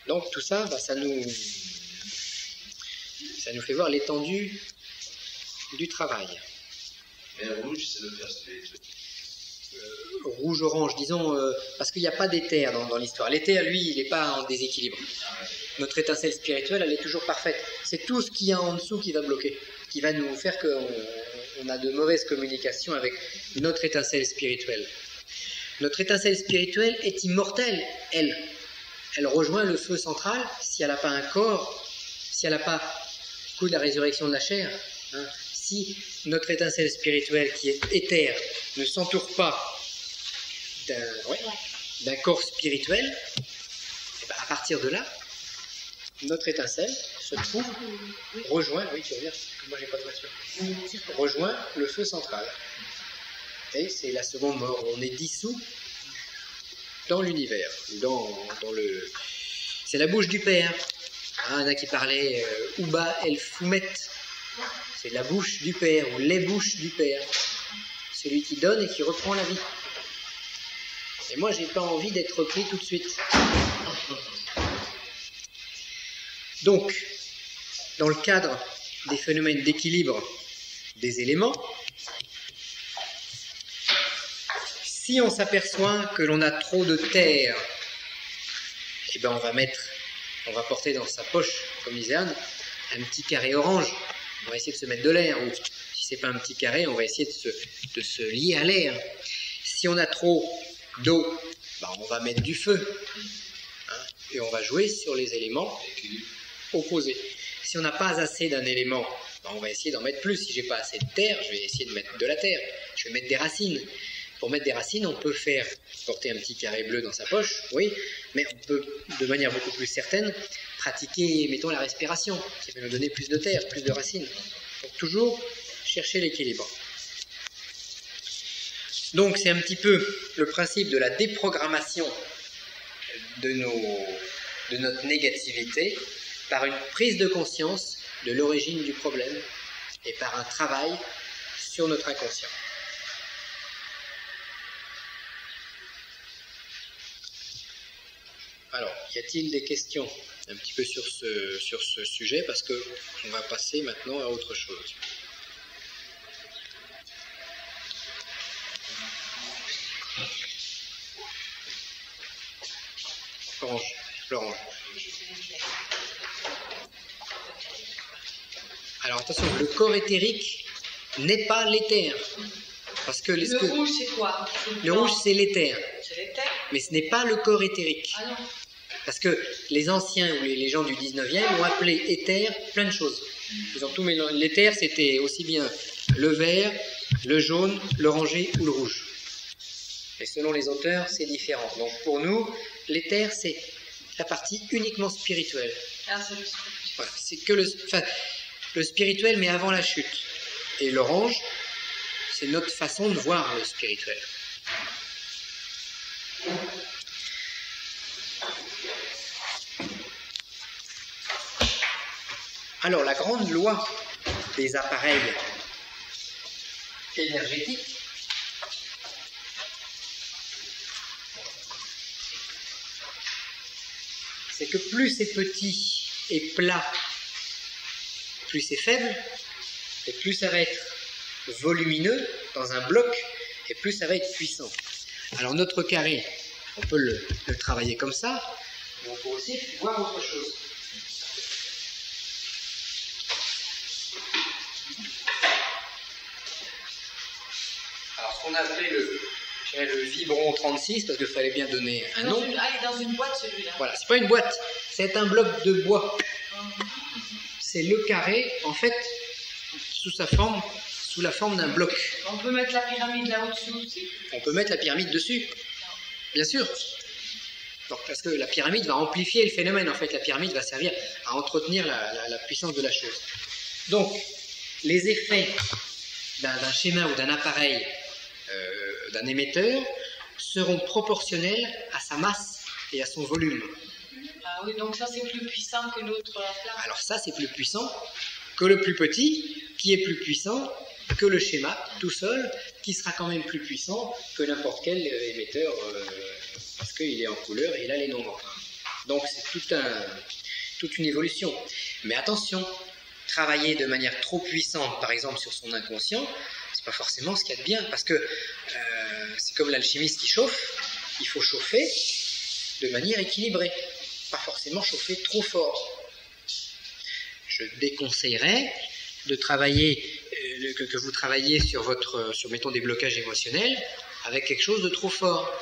Donc tout ça, ça nous fait voir l'étendue du travail. Et le rouge, c'est le Père spirituel. Rouge-orange, disons, parce qu'il n'y a pas d'éther dans l'histoire. L'éther, lui, il n'est pas en déséquilibre. Notre étincelle spirituelle, elle est toujours parfaite. C'est tout ce qu'il y a en dessous qui va bloquer, qui va nous faire qu'on a de mauvaises communications avec notre étincelle spirituelle. Notre étincelle spirituelle est immortelle, elle. Elle rejoint le feu central si elle n'a pas un corps, si elle n'a pas du coup de la résurrection de la chair. Si notre étincelle spirituelle qui est éthère ne s'entoure pas d'un corps spirituel, et à partir de là, notre étincelle se trouve, rejoint, oui tu reviens, moi j'ai pas de voiture, rejoint le feu central. Et c'est la seconde mort, on est dissous dans l'univers, c'est la bouche du Père. Il y en a qui parlaient Uba el Fumet, c'est la bouche du Père, ou les bouches du Père, celui qui donne et qui reprend la vie. Et moi, j'ai pas envie d'être repris tout de suite. Donc, dans le cadre des phénomènes d'équilibre des éléments, si on s'aperçoit que l'on a trop de terre, eh ben on va porter dans sa poche, comme disait Anne, un petit carré orange. On va essayer de se mettre de l'air, ou si c'est pas un petit carré, on va essayer de se lier à l'air. Si on a trop d'eau, on va mettre du feu, et on va jouer sur les éléments opposés. Si on n'a pas assez d'un élément, on va essayer d'en mettre plus. Si j'ai pas assez de terre, je vais essayer de mettre de la terre. Je vais mettre des racines. Pour mettre des racines, on peut porter un petit carré bleu dans sa poche, oui, mais on peut, de manière beaucoup plus certaine, pratiquer, mettons, la respiration, qui va nous donner plus de terre, plus de racines. Donc toujours chercher l'équilibre. Donc c'est un petit peu le principe de la déprogrammation de notre négativité par une prise de conscience de l'origine du problème et par un travail sur notre inconscient. Alors, y a-t-il des questions un petit peu sur ce sujet, parce que on va passer maintenant à autre chose. Orange. l'orange. Alors attention, le corps éthérique n'est pas l'éther. Parce que Le rouge, c'est quoi? le rouge, c'est l'éther. C'est l'éther. Mais ce n'est pas le corps éthérique. Ah non. Parce que les anciens ou les gens du 19e ont appelé éther plein de choses. Ils ont tout mélangé. L'éther, c'était aussi bien le vert, le jaune, l'orangé ou le rouge. Et selon les auteurs, c'est différent. Donc pour nous, l'éther, c'est la partie uniquement spirituelle. Ah, c'est le spirituel. Voilà, c'est que le spirituel, mais avant la chute. Et l'orange, c'est notre façon de voir le spirituel. Alors, la grande loi des appareils énergétiques, c'est que plus c'est petit et plat, plus c'est faible, et plus ça va être volumineux dans un bloc, et plus ça va être puissant. Alors notre carré, on peut le travailler comme ça, mais on peut aussi voir autre chose. Alors ce qu'on a appelé le Vibron 36, parce qu'il fallait bien donner un nom. Il est dans une boîte celui-là. Voilà, c'est pas une boîte, c'est un bloc de bois. C'est le carré, en fait, sous la forme d'un bloc. On peut mettre la pyramide là au-dessus aussi. On peut mettre la pyramide dessus, bien sûr. Donc, parce que la pyramide va amplifier le phénomène, en fait. La pyramide va servir à entretenir la puissance de la chose. Donc, les effets d'un schéma ou d'un appareil, d'un émetteur, seront proportionnels à sa masse et à son volume. Ah oui, donc ça c'est plus puissant que l'autre flamme. Alors ça, c'est plus puissant que le plus petit, qui est plus puissant que le schéma tout seul, qui sera quand même plus puissant que n'importe quel émetteur, parce qu'il est en couleur et il a les nombres. Donc c'est toute une évolution. Mais attention, travailler de manière trop puissante, par exemple sur son inconscient, c'est pas forcément ce qu'il y a de bien, parce que c'est comme l'alchimiste qui chauffe, il faut chauffer de manière équilibrée, pas forcément chauffer trop fort. Je déconseillerais de travailler, que vous travailliez sur mettons des blocages émotionnels avec quelque chose de trop fort.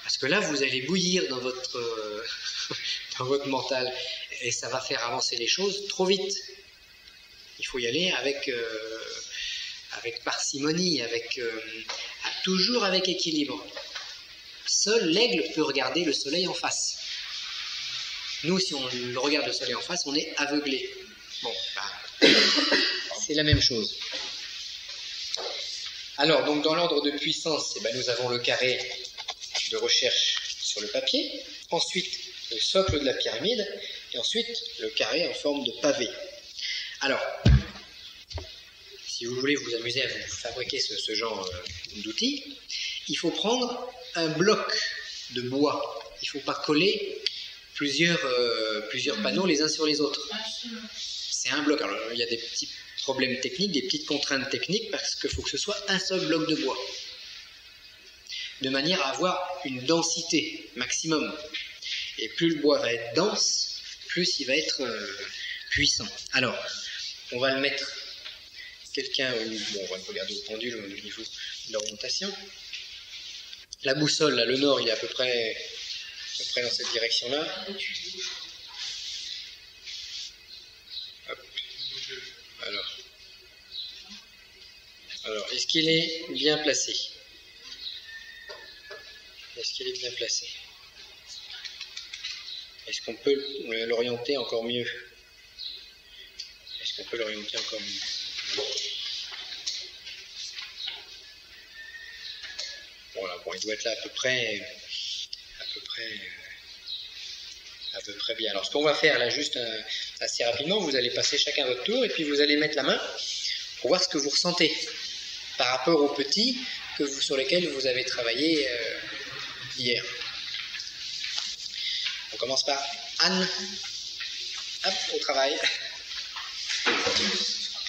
Parce que là, vous allez bouillir dans votre mental et ça va faire avancer les choses trop vite. Il faut y aller avec parcimonie, toujours avec équilibre. Seul l'aigle peut regarder le soleil en face. Nous, si on regarde le soleil en face, on est aveuglé. Bon, c'est la même chose. Alors, donc dans l'ordre de puissance, nous avons le carré de recherche sur le papier, ensuite le socle de la pyramide, et ensuite le carré en forme de pavé. Alors, si vous voulez vous amuser à vous fabriquer ce genre d'outils, il faut prendre un bloc de bois. Il ne faut pas coller plusieurs panneaux les uns sur les autres. C'est un bloc. Alors, il y a des petits problèmes techniques, des petites contraintes techniques, parce qu'il faut que ce soit un seul bloc de bois. De manière à avoir une densité maximum. Et plus le bois va être dense, plus il va être puissant. Alors, on va le mettre on va le regarder au pendule au niveau de l'orientation. La boussole, là, le nord, il est à peu près dans cette direction-là. Hop. Alors, est-ce qu'il est bien placé? Est-ce qu'on peut l'orienter encore mieux? Voilà, bon, il doit être là à peu près bien. Alors, ce qu'on va faire là, juste assez rapidement, vous allez passer chacun votre tour et puis vous allez mettre la main pour voir ce que vous ressentez par rapport aux petits sur lesquels vous avez travaillé hier. On commence par Anne. Hop, au travail.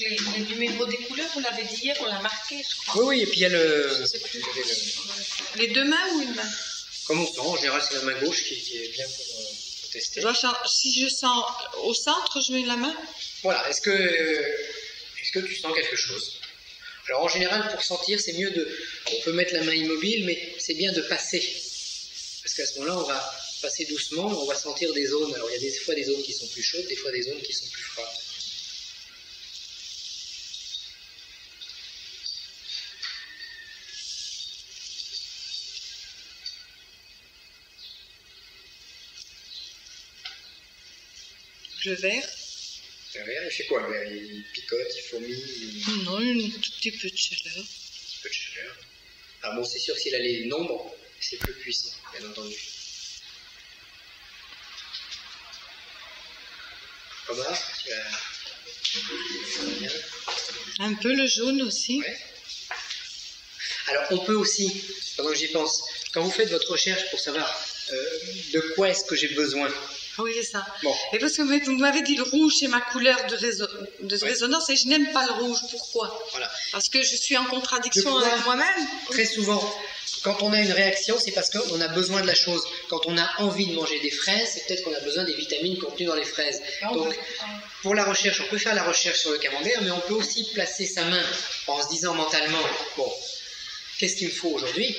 Les numéros des couleurs, vous l'avez dit hier, on l'a marqué, je crois. Oui, et puis il y a Les deux mains ou une main? Comme on sent, en général c'est la main gauche qui est bien pour tester. Si je sens au centre, je mets la main. Voilà, est-ce que tu sens quelque chose? Alors en général, pour sentir, c'est mieux on peut mettre la main immobile, mais c'est bien de passer. Parce qu'à ce moment-là, on va passer doucement, on va sentir des zones. Alors il y a des fois des zones qui sont plus chaudes, des fois des zones qui sont plus froides. Le verre. Le verre, il fait quoi? Le verre, il picote, il fourmille? Non, un tout petit peu de chaleur. Un petit peu de chaleur. Alors bon, c'est sûr que s'il a les nombres, c'est plus puissant, bien entendu. Omar, tu as... Un peu le jaune aussi. Ouais. Alors on peut aussi, pendant que j'y pense, quand vous faites votre recherche pour savoir de quoi est-ce que j'ai besoin. Oui, c'est ça. Bon. Et parce que vous m'avez dit le rouge, c'est ma couleur de résonance et je n'aime pas le rouge. Pourquoi? Voilà. Parce que je suis en contradiction De quoi? avec moi-même. Très souvent, quand on a une réaction, c'est parce qu'on a besoin de la chose. Quand on a envie de manger des fraises, c'est peut-être qu'on a besoin des vitamines contenues dans les fraises. Donc, pour la recherche, on peut faire la recherche sur le camembert, mais on peut aussi placer sa main en se disant mentalement, bon, qu'est-ce qu'il me faut aujourd'hui?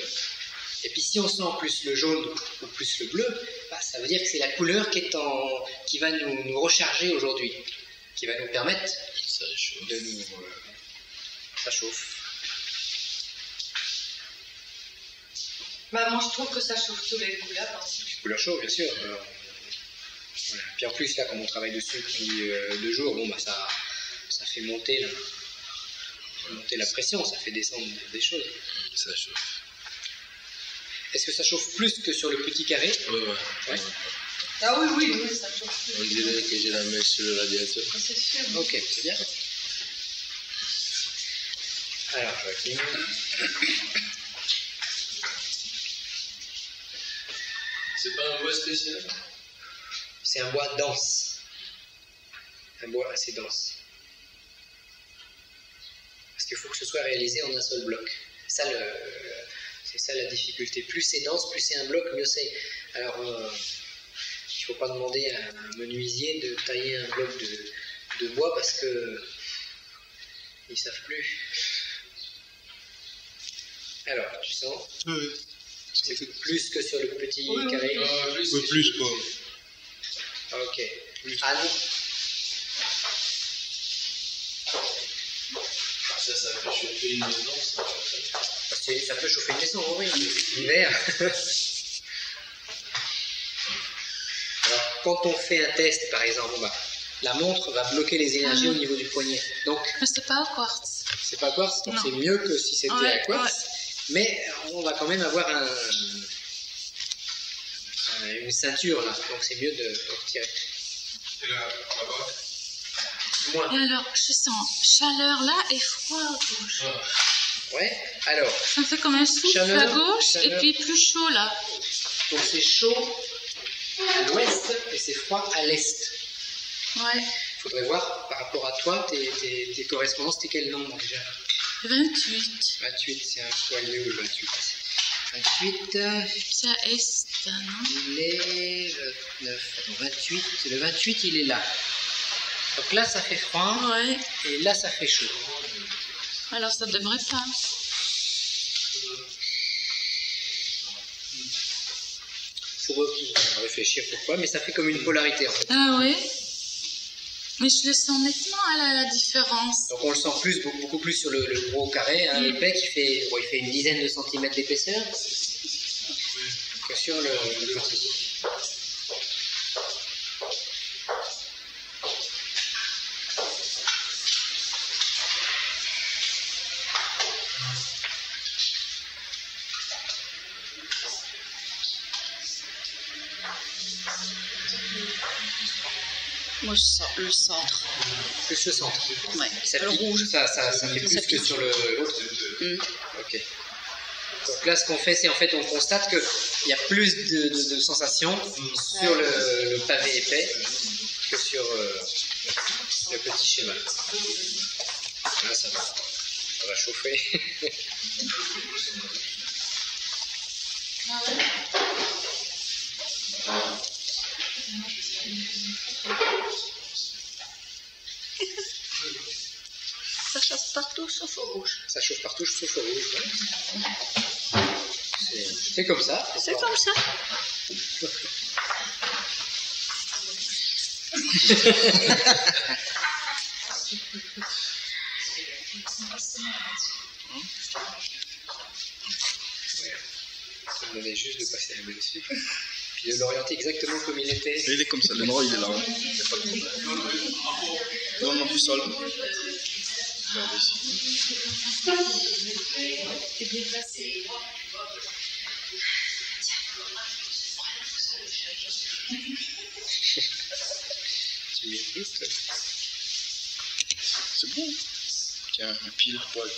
Et puis si on sent plus le jaune ou plus le bleu, bah, ça veut dire que c'est la couleur qui va nous recharger aujourd'hui, qui va nous permettre de nous... ça chauffe. Bah, moi, je trouve que ça chauffe tous les couleurs aussi. Couleur chaude, bien sûr. Voilà. Puis en plus, là, comme on travaille dessus depuis 2 jours, bon, bah, ça fait monter la pression, ça fait descendre des choses. Ça chauffe. Est-ce que ça chauffe plus que sur le petit carré? Ouais. Ah oui, ça chauffe. On dirait que j'ai la main sur le radiateur. C'est sûr. Ok, c'est bien. Alors, Joachim. C'est pas un bois spécial? C'est un bois dense. Un bois assez dense. Parce qu'il faut que ce soit réalisé en un seul bloc. C'est ça la difficulté. Plus c'est dense, plus c'est un bloc, mieux c'est. Alors, il ne faut pas demander à un menuisier de tailler un bloc de bois parce que ils ne savent plus. Alors, tu sens? Oui. C'est plus que sur le petit carré? Plus quoi. Ok. Ah non. Ça fait chauffer une maison, ça. Ça peut chauffer une maison, oui. L'hiver. Alors, quand on fait un test, par exemple, la montre va bloquer les énergies au niveau du poignet. Donc, Mais c'est pas au quartz. c'est pas quartz, donc Non. c'est mieux que si c'était à quartz. Ouais. Mais on va quand même avoir une ceinture là, donc c'est mieux de retirer. Et là-bas? Moins. Et alors, je sens chaleur là et froid à gauche. Ouais, alors, Ça me fait comme un souffle Chaleur, à gauche chaleur. et puis plus chaud là. donc c'est chaud à l'ouest et c'est froid à l'est. Ouais. Il faudrait voir par rapport à toi, tes correspondances, t'es quel nombre déjà? 28. 28, c'est un poil mieux le 28. 28, C'est à est, non? il est 29. Attends, 28, le 28 il est là. Donc là ça fait froid Ouais. et là ça fait chaud. Alors ça devrait pas. Faut réfléchir pourquoi, mais ça fait comme une polarité en fait. Ah ouais. Mais je le sens nettement là, la différence. Donc on le sent beaucoup plus sur le gros carré, hein, l'épais qui fait, il fait une dizaine de centimètres d'épaisseur que sur le petit. Moi je sens le centre. Plus le centre. Ouais. Ça le pique, rouge. ça fait plus Ça que pique. sur l'autre. Ok. Donc là, ce qu'on fait, c'est en fait, on constate qu'il y a plus de sensations sur le pavé épais que sur le petit schéma. Là, ça va chauffer. Ah ouais. Ça chauffe partout sauf au rouge. Ça chauffe partout sauf au rouge. Ouais. C'est comme ça. C'est comme ça. Ça me donnait juste de passer la main dessus. Puis de l'orienter exactement comme il était. Il est comme ça, le noir il est là. Hein. Il n'y a pas de problème. Non, non, du sol. Regardez ici. Tu maîtrises, toi. C'est bon. Tiens, un pile poil.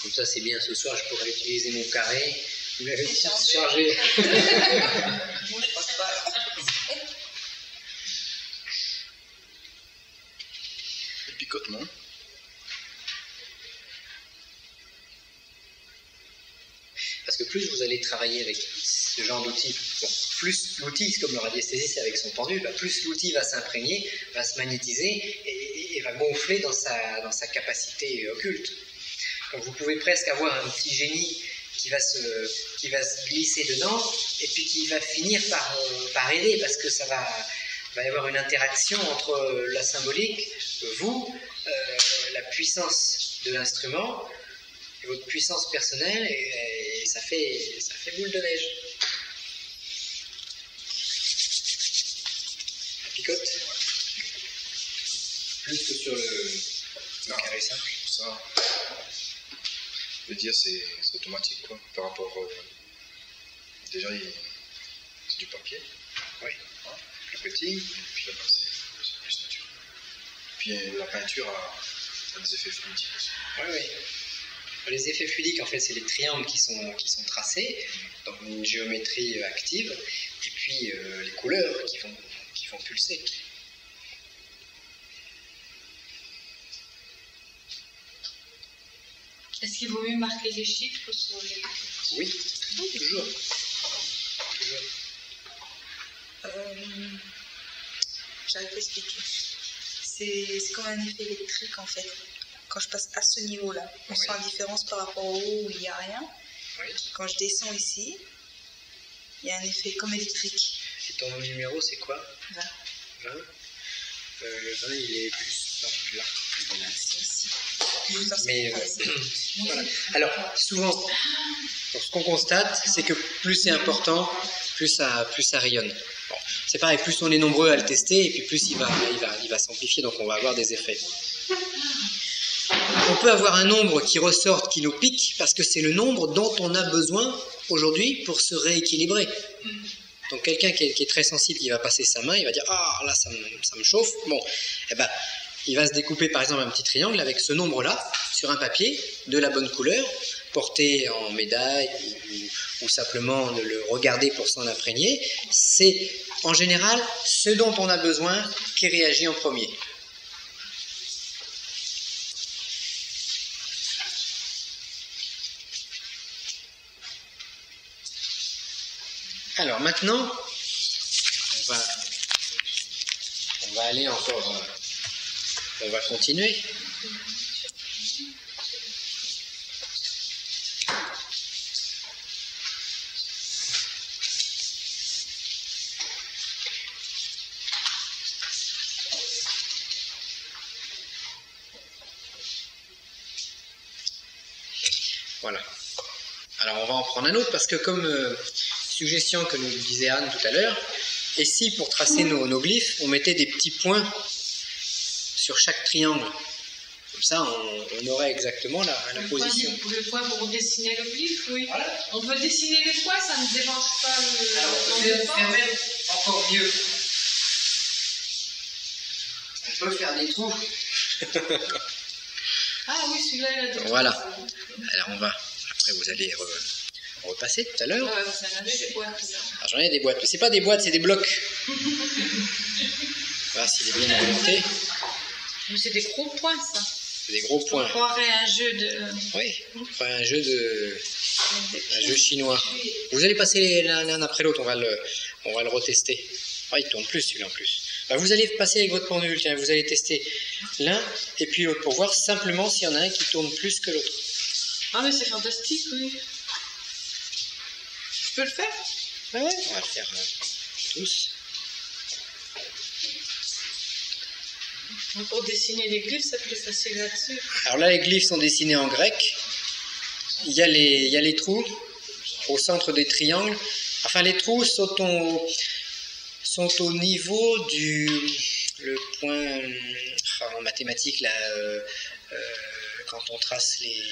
Comme ça, c'est bien. Ce soir, je pourrais utiliser mon carré. Vous l'avez chargé. Moi, je passe pas. Le picotement. Parce que plus vous allez travailler avec ce genre d'outils, bon, plus l'outil, comme le radiesthésiste avec son pendule, plus l'outil va s'imprégner, va se magnétiser et va gonfler dans sa capacité occulte. Donc vous pouvez presque avoir un petit génie qui va se glisser dedans et puis qui va finir par aider parce que ça va y avoir une interaction entre la symbolique, vous, la puissance de l'instrument et votre puissance personnelle et ça fait boule de neige. Ça picote plus que sur le carré simple. Ça, je veux dire, c'est automatique quoi, par rapport. Déjà, c'est du papier. Oui. Hein, plus petit, et puis là-bas, c'est plus naturel. Puis la peinture a des effets fluidiques aussi. Oui, oui. Les effets fluidiques, en fait, c'est les triangles qui sont tracés dans une géométrie active, et puis les couleurs qui vont pulser. Est-ce qu'il vaut mieux marquer les chiffres sur les... Oui, toujours. J'arrive pas à expliquer. C'est comme un effet électrique en fait. Quand je passe à ce niveau-là, on sent la différence par rapport au haut où il n'y a rien. Oui. Quand je descends ici, il y a un effet comme électrique. Et ton numéro, c'est quoi? 20. 20. Le 20, il est plus... Non, là. Voilà, c'est ici. Mais voilà. Alors, souvent, ce qu'on constate, c'est que plus c'est important, plus ça rayonne. Bon, c'est pareil, plus on est nombreux à le tester, et puis plus il va s'amplifier, donc on va avoir des effets. On peut avoir un nombre qui ressorte, qui nous pique, parce que c'est le nombre dont on a besoin aujourd'hui pour se rééquilibrer. Donc quelqu'un qui est très sensible, qui va passer sa main, il va dire « Ah, là, ça me chauffe. » Bon, eh ben, il va se découper par exemple un petit triangle avec ce nombre-là sur un papier de la bonne couleur, porté en médaille ou simplement de le regarder pour s'en imprégner. C'est en général ce dont on a besoin qui réagit en premier. Alors maintenant, on va aller encore, on va continuer. Voilà. Alors on va en prendre un autre parce que comme suggestion que nous disait Anne tout à l'heure, et si pour tracer nos glyphes, on mettait des petits points sur chaque triangle. Comme ça, on aurait exactement la position. Le point pour dessiner le glyphe, oui. Voilà. On peut dessiner les points, ça ne dérange pas le... Alors, on peut faire même encore mieux. On peut faire des trous. Ah oui, celui-là, il a des... Voilà. Alors on va, après vous allez repasser tout à l'heure. Ouais, ça en avait des boîtes. Alors j'en ai des boîtes, mais c'est pas des boîtes, c'est des blocs. Voilà s'il est bien orienté. Mais c'est des gros points, ça. des gros On points. croirait un jeu de. Oui, enfin, un jeu chinois. Vous allez passer l'un après l'autre, on va le retester. Ah, il tourne plus celui-là en plus. Bah, vous allez passer avec votre pendule, tiens, vous allez tester l'un et puis l'autre pour voir simplement s'il y en a un qui tourne plus que l'autre. Ah, mais c'est fantastique, oui. Je peux le faire? Ouais, on va le faire tous. Pour dessiner les glyphes, c'est plus facile là-dessus. Alors là, les glyphes sont dessinés en grec. Il y a les trous au centre des triangles. Enfin, les trous sont au niveau le point en mathématiques, là, quand on trace les...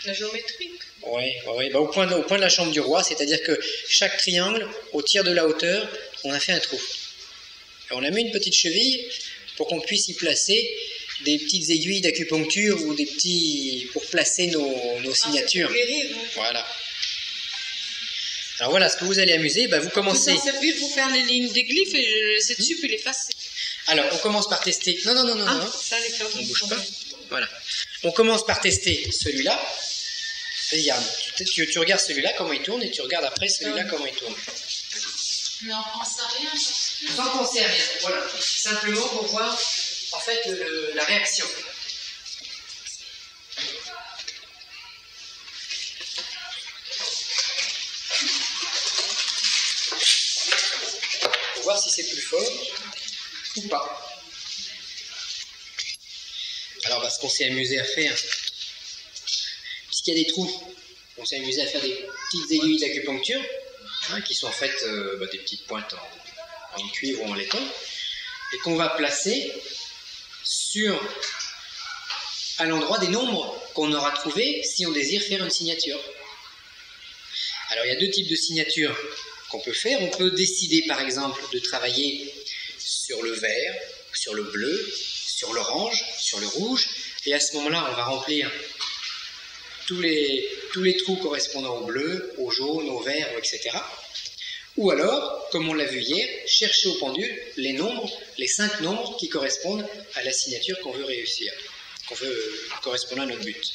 La géométrie. Oui, bah, au point de la chambre du roi, c'est-à-dire que chaque triangle, au tiers de la hauteur, on a fait un trou. Et on a mis une petite cheville pour qu'on puisse y placer des petites aiguilles d'acupuncture ou des petits pour placer nos signatures. Ah, guérir, ouais. Voilà. Alors voilà, ce que vous allez amuser, bah, vous commencez. Ça va servir pour faire les lignes des glyphes et je laisse dessus puis les effacer. Alors, on commence par tester. Non. Ça les faire. On bouge pas. Voilà. On commence par tester celui-là. Regarde, tu regardes celui-là comment il tourne et tu regardes après celui-là comment il tourne. Mais on pense à rien. Sans penser à rien, voilà. Simplement pour voir en fait la réaction. Pour voir si c'est plus fort ou pas. Alors bah, ce qu'on s'est amusé à faire, puisqu'il y a des trous, on s'est amusé à faire des petites aiguilles d'acupuncture, qui sont en fait des petites pointes en cuivre ou en laiton, et qu'on va placer à l'endroit des nombres qu'on aura trouvés si on désire faire une signature. Alors il y a deux types de signatures qu'on peut faire. On peut décider par exemple de travailler sur le vert, sur le bleu, sur l'orange, sur le rouge, et à ce moment-là on va remplir tous les trous correspondant au bleu, au jaune, au vert, etc. Ou alors, comme on l'a vu hier, chercher au pendule les 5 nombres qui correspondent à la signature qu'on veut réussir, qu'on veut correspondre à notre but.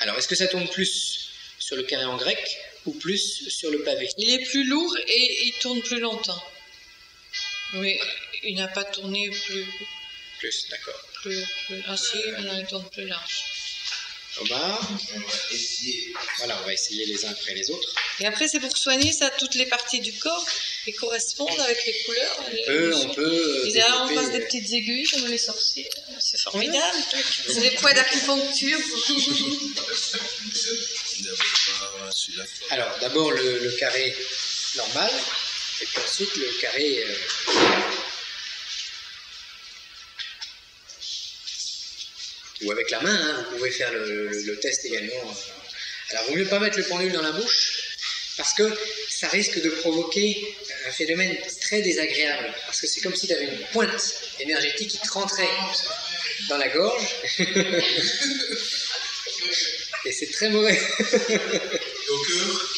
Alors, est-ce que ça tourne plus sur le carré en grec ou plus sur le pavé? Il est plus lourd et il tourne plus longtemps. Oui, il n'a pas tourné plus, D'accord. ah si, non, il tourne plus large. On va essayer. Voilà, on va essayer les uns après les autres. Et après, c'est pour soigner ça, toutes les parties du corps et correspondent avec les couleurs. On peut Et là, on passe des petites aiguilles comme les sorciers. C'est formidable. C'est des points d'acupuncture. Alors, d'abord le carré normal, et puis ensuite le carré... ou avec la main, vous pouvez faire le test également. Alors, il vaut mieux pas mettre le pendule dans la bouche, parce que ça risque de provoquer un phénomène très désagréable, parce que c'est comme si tu avais une pointe énergétique qui te rentrait dans la gorge, et c'est très mauvais. Et au cœur?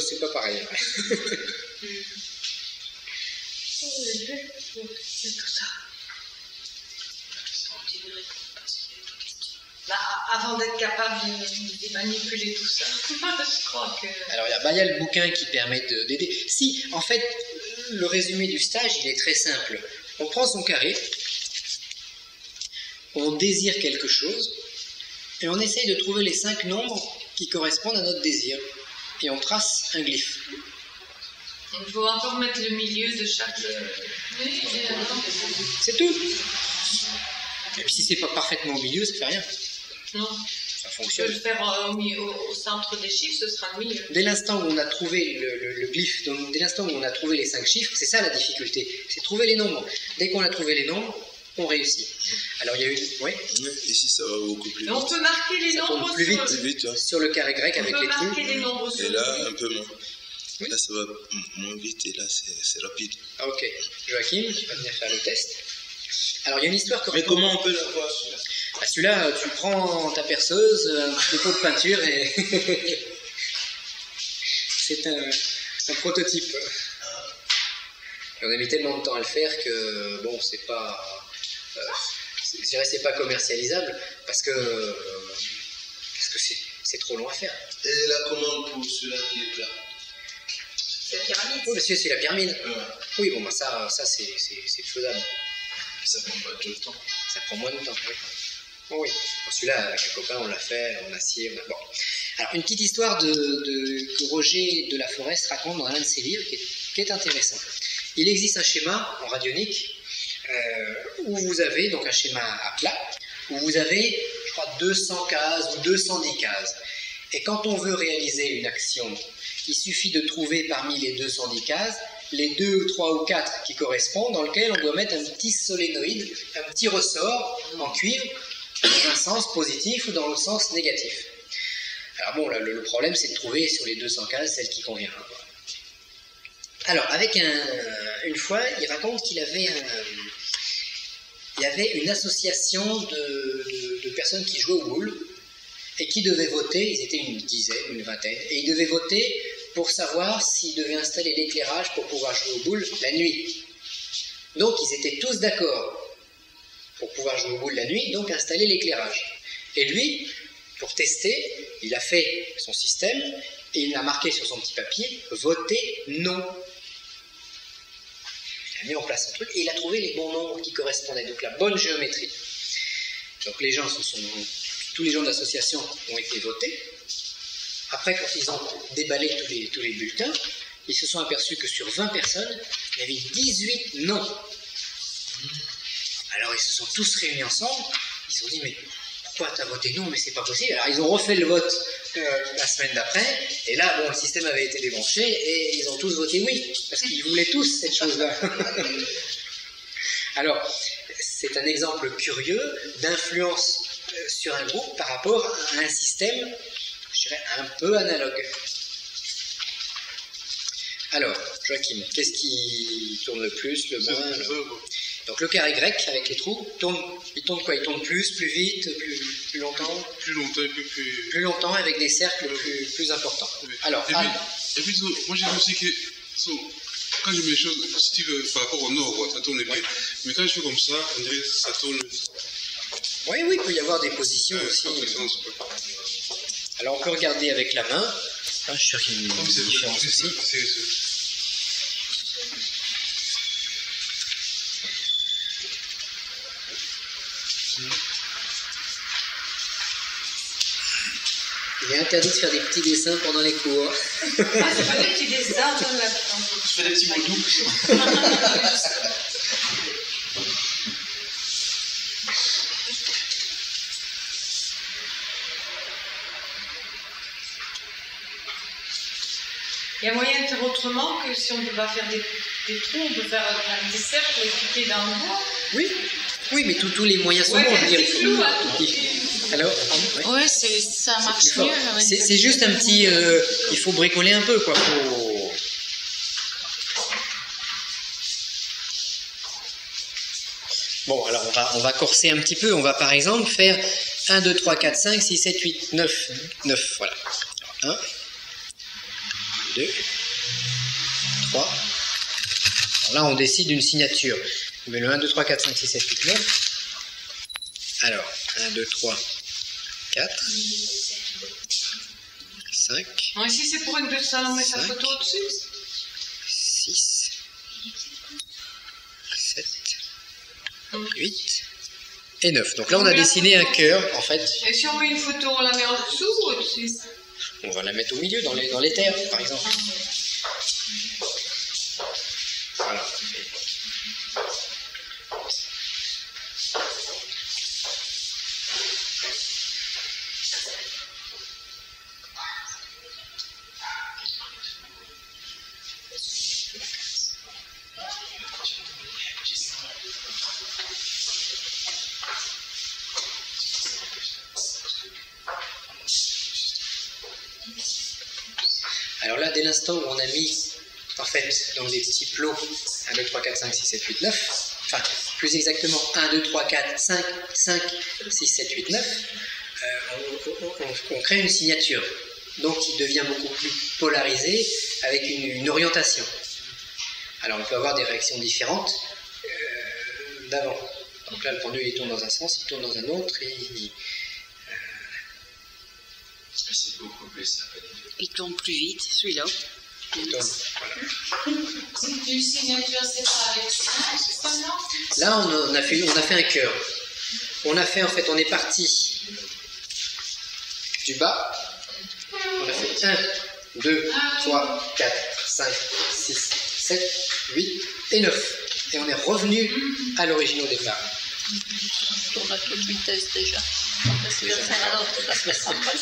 C'est pas pareil. C'est tout ça. Bah, avant d'être capable de manipuler tout ça, je crois que... Alors, il y a le bouquin qui permet d'aider. Si, en fait, le résumé du stage, il est très simple. On prend son carré, on désire quelque chose, et on essaye de trouver les 5 nombres qui correspondent à notre désir. Et on trace un glyphe. Il faut encore mettre le milieu de chaque... C'est tout. Et puis si c'est pas parfaitement au milieu, ça fait rien. Non. Ça Je peux fonctionne. le faire au centre des chiffres, ce sera le milieu. Dès l'instant où on a trouvé le glyphe, donc dès l'instant où on a trouvé les 5 chiffres, c'est ça la difficulté, c'est trouver les nombres. Dès qu'on a trouvé les nombres, on réussit. Alors il y a eu... Oui. Ici ça va beaucoup plus Mais vite. on peut marquer les Ça nombres tourne plus sur... vite. Vite, hein. Sur le carré grec On avec peut les trous. marquer les nombres sur... Et là, un peu moins. Oui. Là, ça va moins vite et là, c'est rapide. Ah, ok. Joachim, tu vas venir faire le test. Alors, il y a une histoire que... Mais comment on peut l'avoir celui-là? Ah, celui-là, tu prends ta perceuse, un petit pot de peinture et... c'est un prototype. Et on a mis tellement de temps à le faire que, bon, c'est pas... je dirais c'est pas commercialisable parce que c'est trop long à faire. Et la commande pour celui-là qui est là? C'est la pyramide. Oui, monsieur, c'est la pyramide. Ouais. Oui, bon, bah ça c'est faisable. Ça prend pas tout le temps. Ça prend moins de temps, oui. Oh, oui. Bon, celui-là, avec un copain, on l'a fait en acier. Bon. Alors, une petite histoire que Roger de la Forest raconte dans l'un de ses livres qui est intéressant. Il existe un schéma en radionique où vous avez donc un schéma à plat, où vous avez, je crois, 200 cases ou 210 cases. Et quand on veut réaliser une action, il suffit de trouver parmi les 210 cases les 2, 3 ou 4 qui correspondent, dans lesquels on doit mettre un petit solénoïde, un petit ressort en cuivre, dans un sens positif ou dans l'autre sens négatif. Alors bon, là, le problème, c'est de trouver sur les 200 cases celle qui convient. Alors, une fois, il raconte qu'il avait une association de personnes qui jouaient au boule et qui devaient voter, ils étaient une dizaine, une vingtaine, et ils devaient voter pour savoir s'ils devaient installer l'éclairage pour pouvoir jouer au boule la nuit. Donc, ils étaient tous d'accord pour pouvoir jouer au boule la nuit, donc installer l'éclairage. Et lui, pour tester, il a fait son système et il a marqué sur son petit papier « Votez non ». Il a mis en place un truc et il a trouvé les bons nombres qui correspondaient, donc la bonne géométrie. Donc tous les gens de l'association ont été votés. Après, quand ils ont déballé tous les bulletins, ils se sont aperçus que sur 20 personnes, il y avait 18 non. Alors ils se sont tous réunis ensemble, ils se sont dit mais pourquoi tu as voté non, mais c'est pas possible. Alors ils ont refait le vote la semaine d'après, et là bon, le système avait été débranché et ils ont tous voté oui, parce qu'ils voulaient tous cette chose-là. Alors c'est un exemple curieux d'influence sur un groupe par rapport à un système, je dirais, un peu analogue. Alors, Joachim, qu'est-ce qui tourne le plus, le moins Donc le carré grec avec les trous, il tourne quoi? Il tourne plus vite, plus longtemps? Plus longtemps et plus... Plus longtemps avec des cercles plus importants. Oui. Alors, et puis moi j'ai vu aussi que quand je mets les choses, si tu veux, par rapport au nord, ça tourne bien. Mais quand je fais comme ça, on dirait que ça tourne... Oui, il peut y avoir des positions aussi. Alors on peut regarder avec la main. Je suis sûr qu'il y a une différence aussi. Il est interdit de faire des petits dessins pendant les cours. Je fais des petits dessins, je fais des petits mots doux. Il y a moyen de faire autrement que si on ne peut pas faire des trous, on peut faire des cercles et piquer dans le bois. Oui, mais tous les moyens sont bons. C'est flou, Alors, ouais, ça marche mieux. C'est juste un petit... il faut bricoler un peu, quoi. Bon, alors on va corser un petit peu. On va par exemple faire 1, 2, 3, 4, 5, 6, 7, 8, 9. 9, voilà. 1, 2, 3. Alors là, on décide une signature. On met le 1, 2, 3, 4, 5, 6, 7, 8, 9. Alors, 1, 2, 3, 4, 5. Non, ici, c'est pour une personne, on met sa photo au-dessus. 6, 7, 8 et 9. Donc là, on a dessiné un cœur, en fait. Et si on met une photo, on la met en dessous ou au-dessus? On va la mettre au milieu, dans les terres, par exemple. Voilà. Alors là, dès l'instant où on a mis, en fait, dans des petits plots, 1, 2, 3, 4, 5, 6, 7, 8, 9, enfin, plus exactement, 1, 2, 3, 4, 5, 5, 6, 7, 8, 9, on crée une signature. Donc, il devient beaucoup plus polarisé avec une orientation. Alors on peut avoir des réactions différentes d'avant. Donc là, le pendule il tourne dans un sens, il tourne dans un autre, et C'est beaucoup plus sympathique. Il tourne plus vite, celui-là. il tourne. Voilà. C'est une signature, c'est pas avec ça, seulement. Là, on a fait un cœur. On a fait, en fait, on est parti du bas. On a fait 1, 2, 3, 4, 5, 6, 7, 8 et 9. Et on est revenu à l'origine au départ. Je tourne à toute vitesse déjà. Parce que faire alors, ça se mettra pas.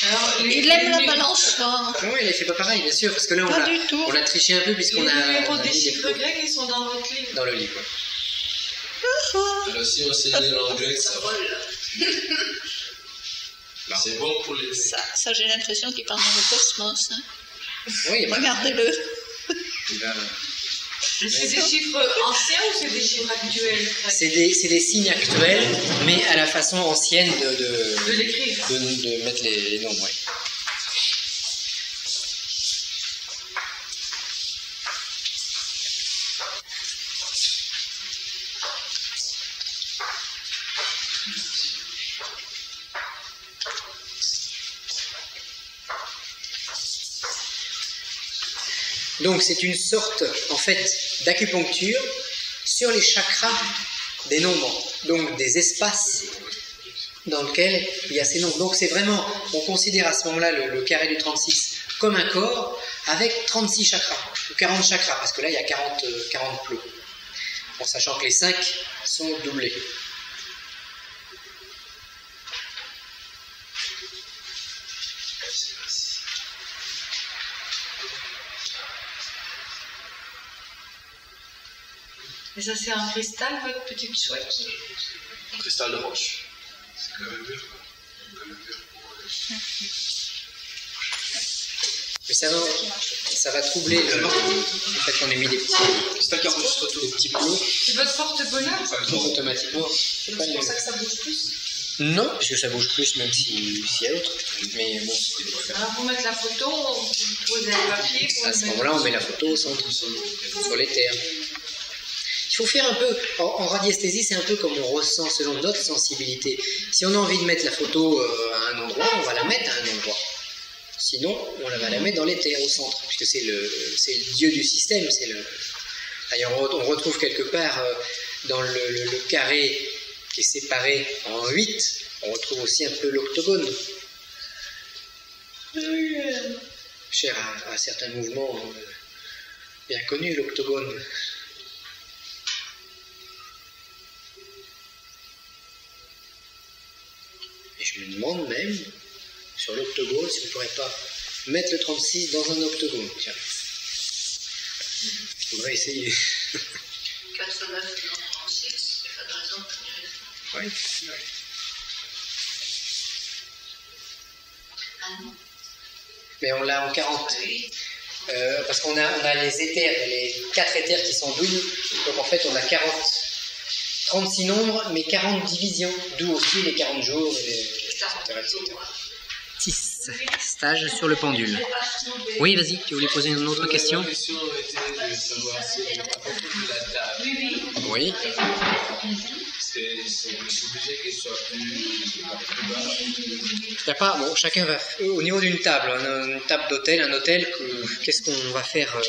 Alors, Il aime la balance, quoi. Non, il a fait pas pareil, bien sûr, parce que là, Pas du tout. on a triché un peu puisqu'on Les a numéros des mis des chiffres grecs, ils sont dans votre livre. dans le livre. Alors si on sait lire l'anglais, ça va. C'est bon pour les... Ça j'ai l'impression qu'il parle dans le cosmos. Hein. Oui, Regardez-le. C'est des chiffres anciens ou c'est des chiffres actuels? c'est des signes actuels, mais à la façon ancienne De l'écrire. de mettre les nombres. Oui. Donc c'est une sorte en fait d'acupuncture sur les chakras des nombres, donc des espaces dans lesquels il y a ces nombres. Donc c'est vraiment, on considère à ce moment-là le carré du 36 comme un corps avec 36 chakras, ou 40 chakras, parce que là il y a 40 plots, en sachant que les 5 sont doublés. Et ça, c'est un cristal, votre petite chouette? Cristal de roche. C'est quand même vert. Mais ça va troubler le fait qu'on ait mis des petits plots. C'est votre porte-bonheur? Automatiquement. C'est pour ça que ça bouge plus? Non, parce que ça bouge plus même s'il y a l'autre. Mais bon, Alors, pour mettre la photo, vous posez le papier. à ce moment-là, on met la photo au centre, sur les terres. Il faut faire un peu, en radiesthésie, c'est un peu comme on ressent selon notre sensibilité. Si on a envie de mettre la photo à un endroit, on va la mettre à un endroit. Sinon, on va la mettre dans les terres, au centre, puisque c'est le dieu du système. D'ailleurs, on retrouve quelque part dans le carré qui est séparé en 8, on retrouve aussi un peu l'octogone. Cher à certains mouvements bien connus, l'octogone. Et je me demande même, sur l'octogone, si on ne pourrait pas mettre le 36 dans un octogone. Tiens. Il faudrait essayer. 4 9 dans 36, il n'y a pas de raison de tenir les Oui. Ah non. Mais on l'a en 40. Oui. Parce qu'on a les éthers, les 4 éthers qui sont doubles. Donc en fait, on a 36 nombres, mais 40 divisions. D'où aussi les 40 jours, etc. 6. Stage sur le pendule. Oui, vas-y, tu voulais poser une autre question? La question était de savoir si on a pas de la table. Oui. C'est obligé qu'elle soit plus bas. Il y a pas, bon, chacun va, au niveau d'une table, une table d'hôtel, un hôtel, qu'est-ce qu'on va faire?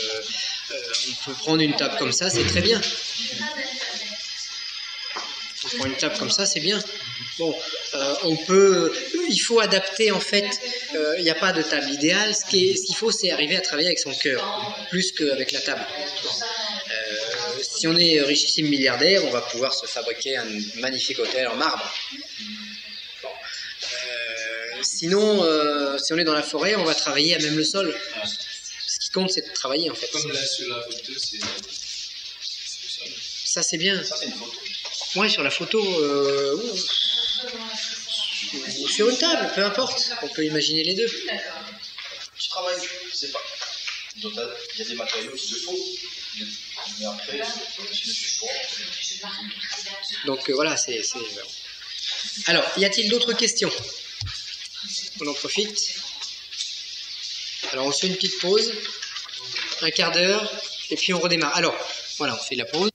On peut prendre une table comme ça, c'est très bien. On prend une table comme ça, c'est bien. Bon, il faut adapter en fait, il n'y a pas de table idéale, ce qu'il faut c'est arriver à travailler avec son cœur, plus qu'avec la table. Si on est richissime milliardaire, on va pouvoir se fabriquer un magnifique hôtel en marbre. Bon. Sinon, si on est dans la forêt, on va travailler à même le sol. Ce qui compte, c'est de travailler en fait. Comme là sur la photo, c'est le sol. Ça c'est bien. Ça, c'est une photo. Ouais, sur la photo, ou sur une table, peu importe. On peut imaginer les deux. Tu travailles, je sais pas. Donc là, il y a des matériaux qu'il faut. Mais après, c'est le support. Donc voilà, c'est... Alors, y a-t-il d'autres questions? On en profite. Alors, on se fait une petite pause, un quart d'heure, et puis on redémarre. Alors, voilà, on fait la pause.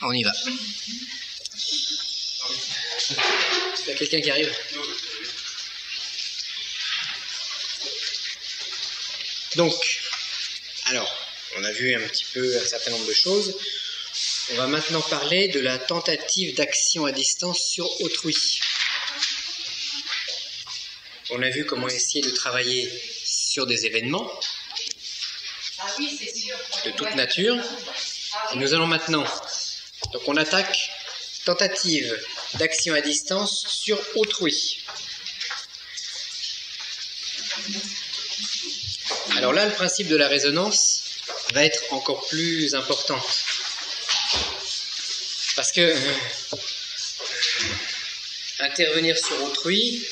On y va. Il y a quelqu'un qui arrive. Donc, alors, on a vu un petit peu un certain nombre de choses. On va maintenant parler de la tentative d'action à distance sur autrui. On a vu comment essayer de travailler sur des événements de toute nature. Et nous allons maintenant, donc on attaque tentative d'action à distance sur autrui. Alors là, le principe de la résonance va être encore plus important. Parce que intervenir sur autrui,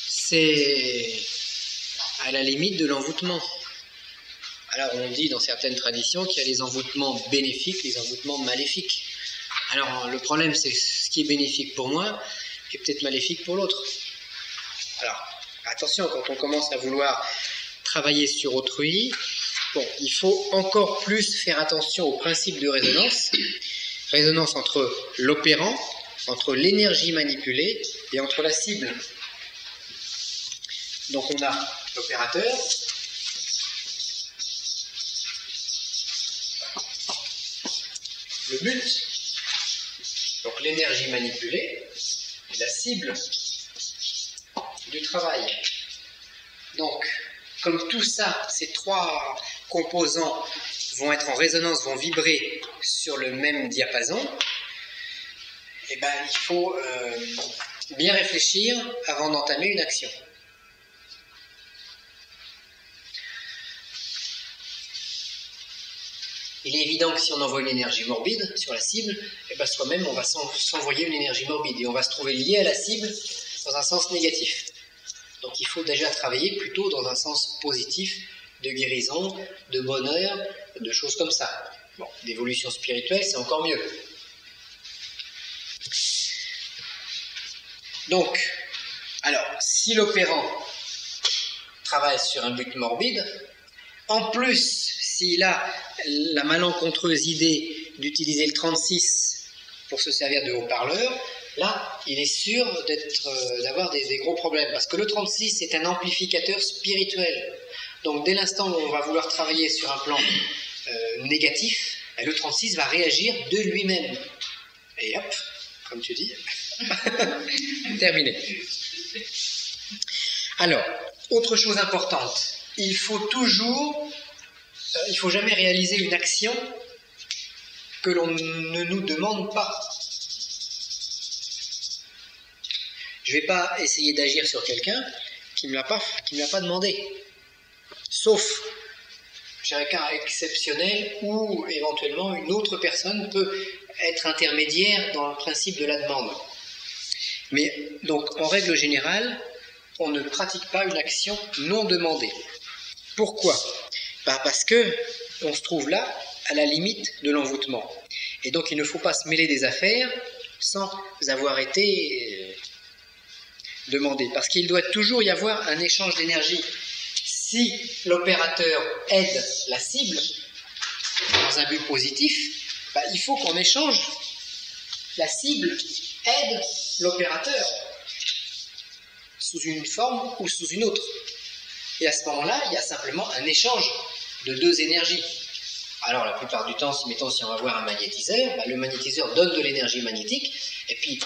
c'est à la limite de l'envoûtement. Alors on dit dans certaines traditions qu'il y a les envoûtements bénéfiques, les envoûtements maléfiques. Alors le problème, c'est ce qui est bénéfique pour moi est peut-être maléfique pour l'autre. Alors attention, quand on commence à vouloir travailler sur autrui, bon, il faut encore plus faire attention au principe de résonance. Résonance entre l'opérant, entre l'énergie manipulée et entre la cible. Donc on a l'opérateur, le but, donc l'énergie manipulée et la cible du travail. Donc, comme tout ça, ces trois composants vont être en résonance, vont vibrer sur le même diapason, eh ben, il faut bien réfléchir avant d'entamer une action. Il est évident que si on envoie une énergie morbide sur la cible, eh ben, soi-même on va s'envoyer une énergie morbide et on va se trouver lié à la cible dans un sens négatif. Donc il faut déjà travailler plutôt dans un sens positif, de guérison, de bonheur, de choses comme ça. Bon, d'évolution spirituelle, c'est encore mieux. Donc, alors, si l'opérant travaille sur un but morbide, en plus, s'il a la malencontreuse idée d'utiliser le 36 pour se servir de haut-parleur, là, il est sûr d'avoir des gros problèmes. Parce que le 36, c'est un amplificateur spirituel. Donc, dès l'instant où on va vouloir travailler sur un plan négatif, le 36 va réagir de lui-même. Et hop, comme tu dis, terminé. Alors, autre chose importante, il faut jamais réaliser une action que l'on ne nous demande pas. Je ne vais pas essayer d'agir sur quelqu'un qui ne me l'a pas demandé. Sauf chez un cas exceptionnel où éventuellement une autre personne peut être intermédiaire dans le principe de la demande. Mais donc en règle générale, on ne pratique pas une action non demandée. Pourquoi ? Parce que on se trouve là à la limite de l'envoûtement. Et donc il ne faut pas se mêler des affaires sans avoir été demandé. Parce qu'il doit toujours y avoir un échange d'énergie. Si l'opérateur aide la cible dans un but positif, il faut qu'on échange. La cible aide l'opérateur sous une forme ou sous une autre. Et à ce moment-là, il y a simplement un échange de deux énergies. Alors la plupart du temps, si on va voir un magnétiseur, le magnétiseur donne de l'énergie magnétique, et puis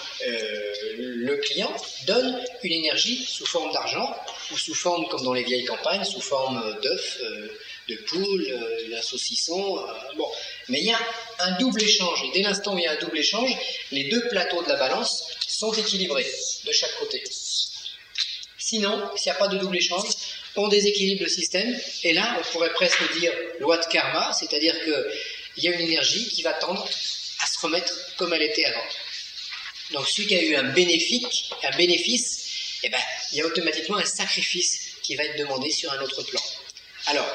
le client donne une énergie sous forme d'argent, ou sous forme, comme dans les vieilles campagnes, sous forme d'œuf, de poule, d'un saucisson. Bon. Mais il y a un double échange, et dès l'instant où il y a un double échange, les deux plateaux de la balance sont équilibrés de chaque côté. Sinon, s'il n'y a pas de double échange, on déséquilibre le système, et là, on pourrait presque dire loi de karma, c'est-à-dire qu'il y a une énergie qui va tendre à se remettre comme elle était avant. Donc celui qui a eu un bénéfice, il y a automatiquement un sacrifice qui va être demandé sur un autre plan. Alors,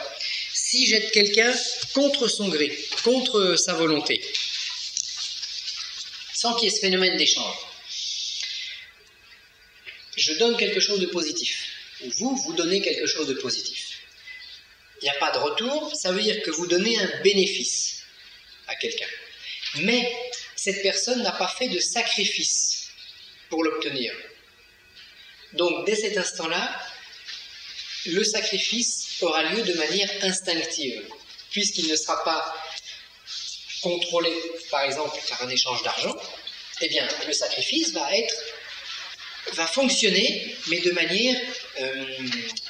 si j'aide quelqu'un contre son gré, contre sa volonté, sans qu'il y ait ce phénomène d'échange, je donne quelque chose de positif, ou vous donnez quelque chose de positif. Il n'y a pas de retour, ça veut dire que vous donnez un bénéfice à quelqu'un. Mais cette personne n'a pas fait de sacrifice pour l'obtenir. Donc dès cet instant-là, le sacrifice aura lieu de manière instinctive, puisqu'il ne sera pas contrôlé, par exemple, par un échange d'argent. Eh bien, le sacrifice va fonctionner, mais de manière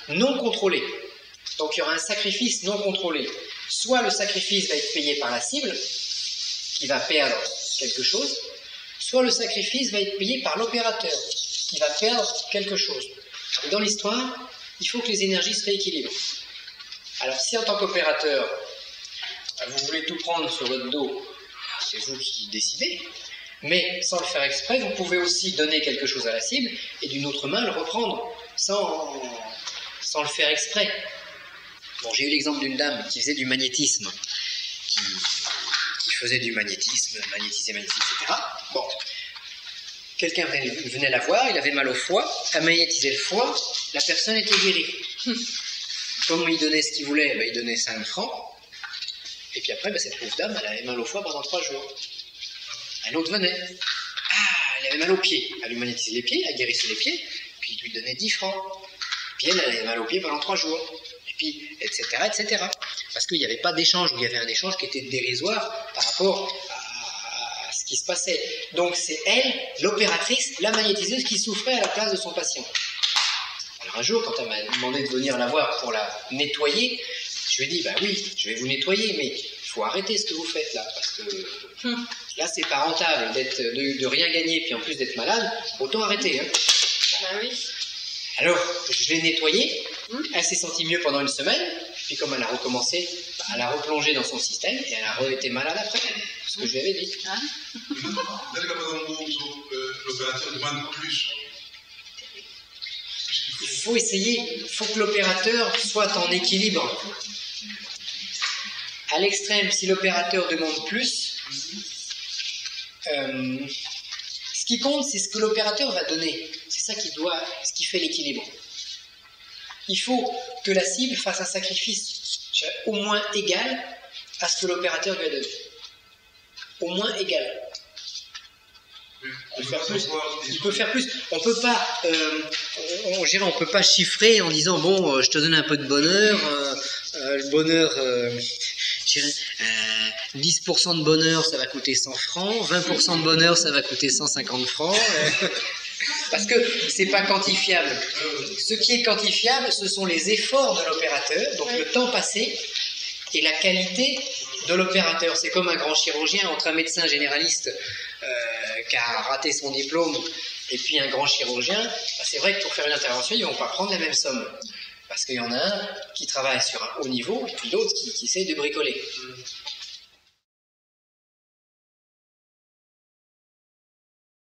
non contrôlée. Donc il y aura un sacrifice non contrôlé. Soit le sacrifice va être payé par la cible, qui va perdre quelque chose, soit le sacrifice va être payé par l'opérateur, qui va perdre quelque chose. Et dans l'histoire, il faut que les énergies se rééquilibrent. Alors si en tant qu'opérateur, vous voulez tout prendre sur votre dos, c'est vous qui décidez, mais sans le faire exprès, vous pouvez aussi donner quelque chose à la cible et d'une autre main le reprendre sans le faire exprès. Bon, j'ai eu l'exemple d'une dame qui faisait du magnétisme, qui faisait du magnétisme, magnétiser, etc. Bon, quelqu'un venait la voir, il avait mal au foie, elle magnétisait le foie, la personne était guérie. Comme il donnait ce qu'il voulait, il donnait 5 francs, et puis après, cette pauvre dame, elle avait mal au foie pendant 3 jours. Un autre venait, elle avait mal aux pieds, elle lui magnétisait les pieds, elle guérissait les pieds, puis il lui donnait 10 francs. Puis elle avait mal aux pieds pendant 3 jours. Et puis, etc., etc. Parce qu'il n'y avait pas d'échange, ou il y avait un échange qui était dérisoire par rapport à ce qui se passait. Donc c'est elle, l'opératrice, la magnétiseuse, qui souffrait à la place de son patient. Alors un jour, quand elle m'a demandé de venir la voir pour la nettoyer, je lui ai dit, oui, je vais vous nettoyer, mais il faut arrêter ce que vous faites là, parce que là, c'est pas rentable de rien gagner, puis en plus d'être malade, autant arrêter. Hein. Oui. Alors, je l'ai nettoyée, elle s'est sentie mieux pendant une semaine, puis comme elle a recommencé, elle a replongé dans son système, et elle a été malade après, ce que je lui avais dit. L'opérateur demande plus. Il faut essayer, il faut que l'opérateur soit en équilibre. À l'extrême, si l'opérateur demande plus, ce qui compte, c'est ce que l'opérateur va donner. C'est ça ce qui fait l'équilibre. Il faut que la cible fasse un sacrifice au moins égal à ce que l'opérateur lui a donné. Au moins égal. Il peut faire plus. On peut pas, on peut pas chiffrer en disant bon, je te donne un peu de bonheur. Le bonheur, 10% de bonheur, ça va coûter 100 francs. 20% de bonheur, ça va coûter 150 francs. Parce que c'est pas quantifiable. Ce qui est quantifiable, ce sont les efforts de l'opérateur, donc le temps passé et la qualité de l'opérateur. C'est comme un grand chirurgien entre un médecin généraliste qui a raté son diplôme et puis un grand chirurgien. C'est vrai que pour faire une intervention, ils vont pas prendre la même somme. Parce qu'il y en a un qui travaille sur un haut niveau et puis l'autre qui essaie de bricoler.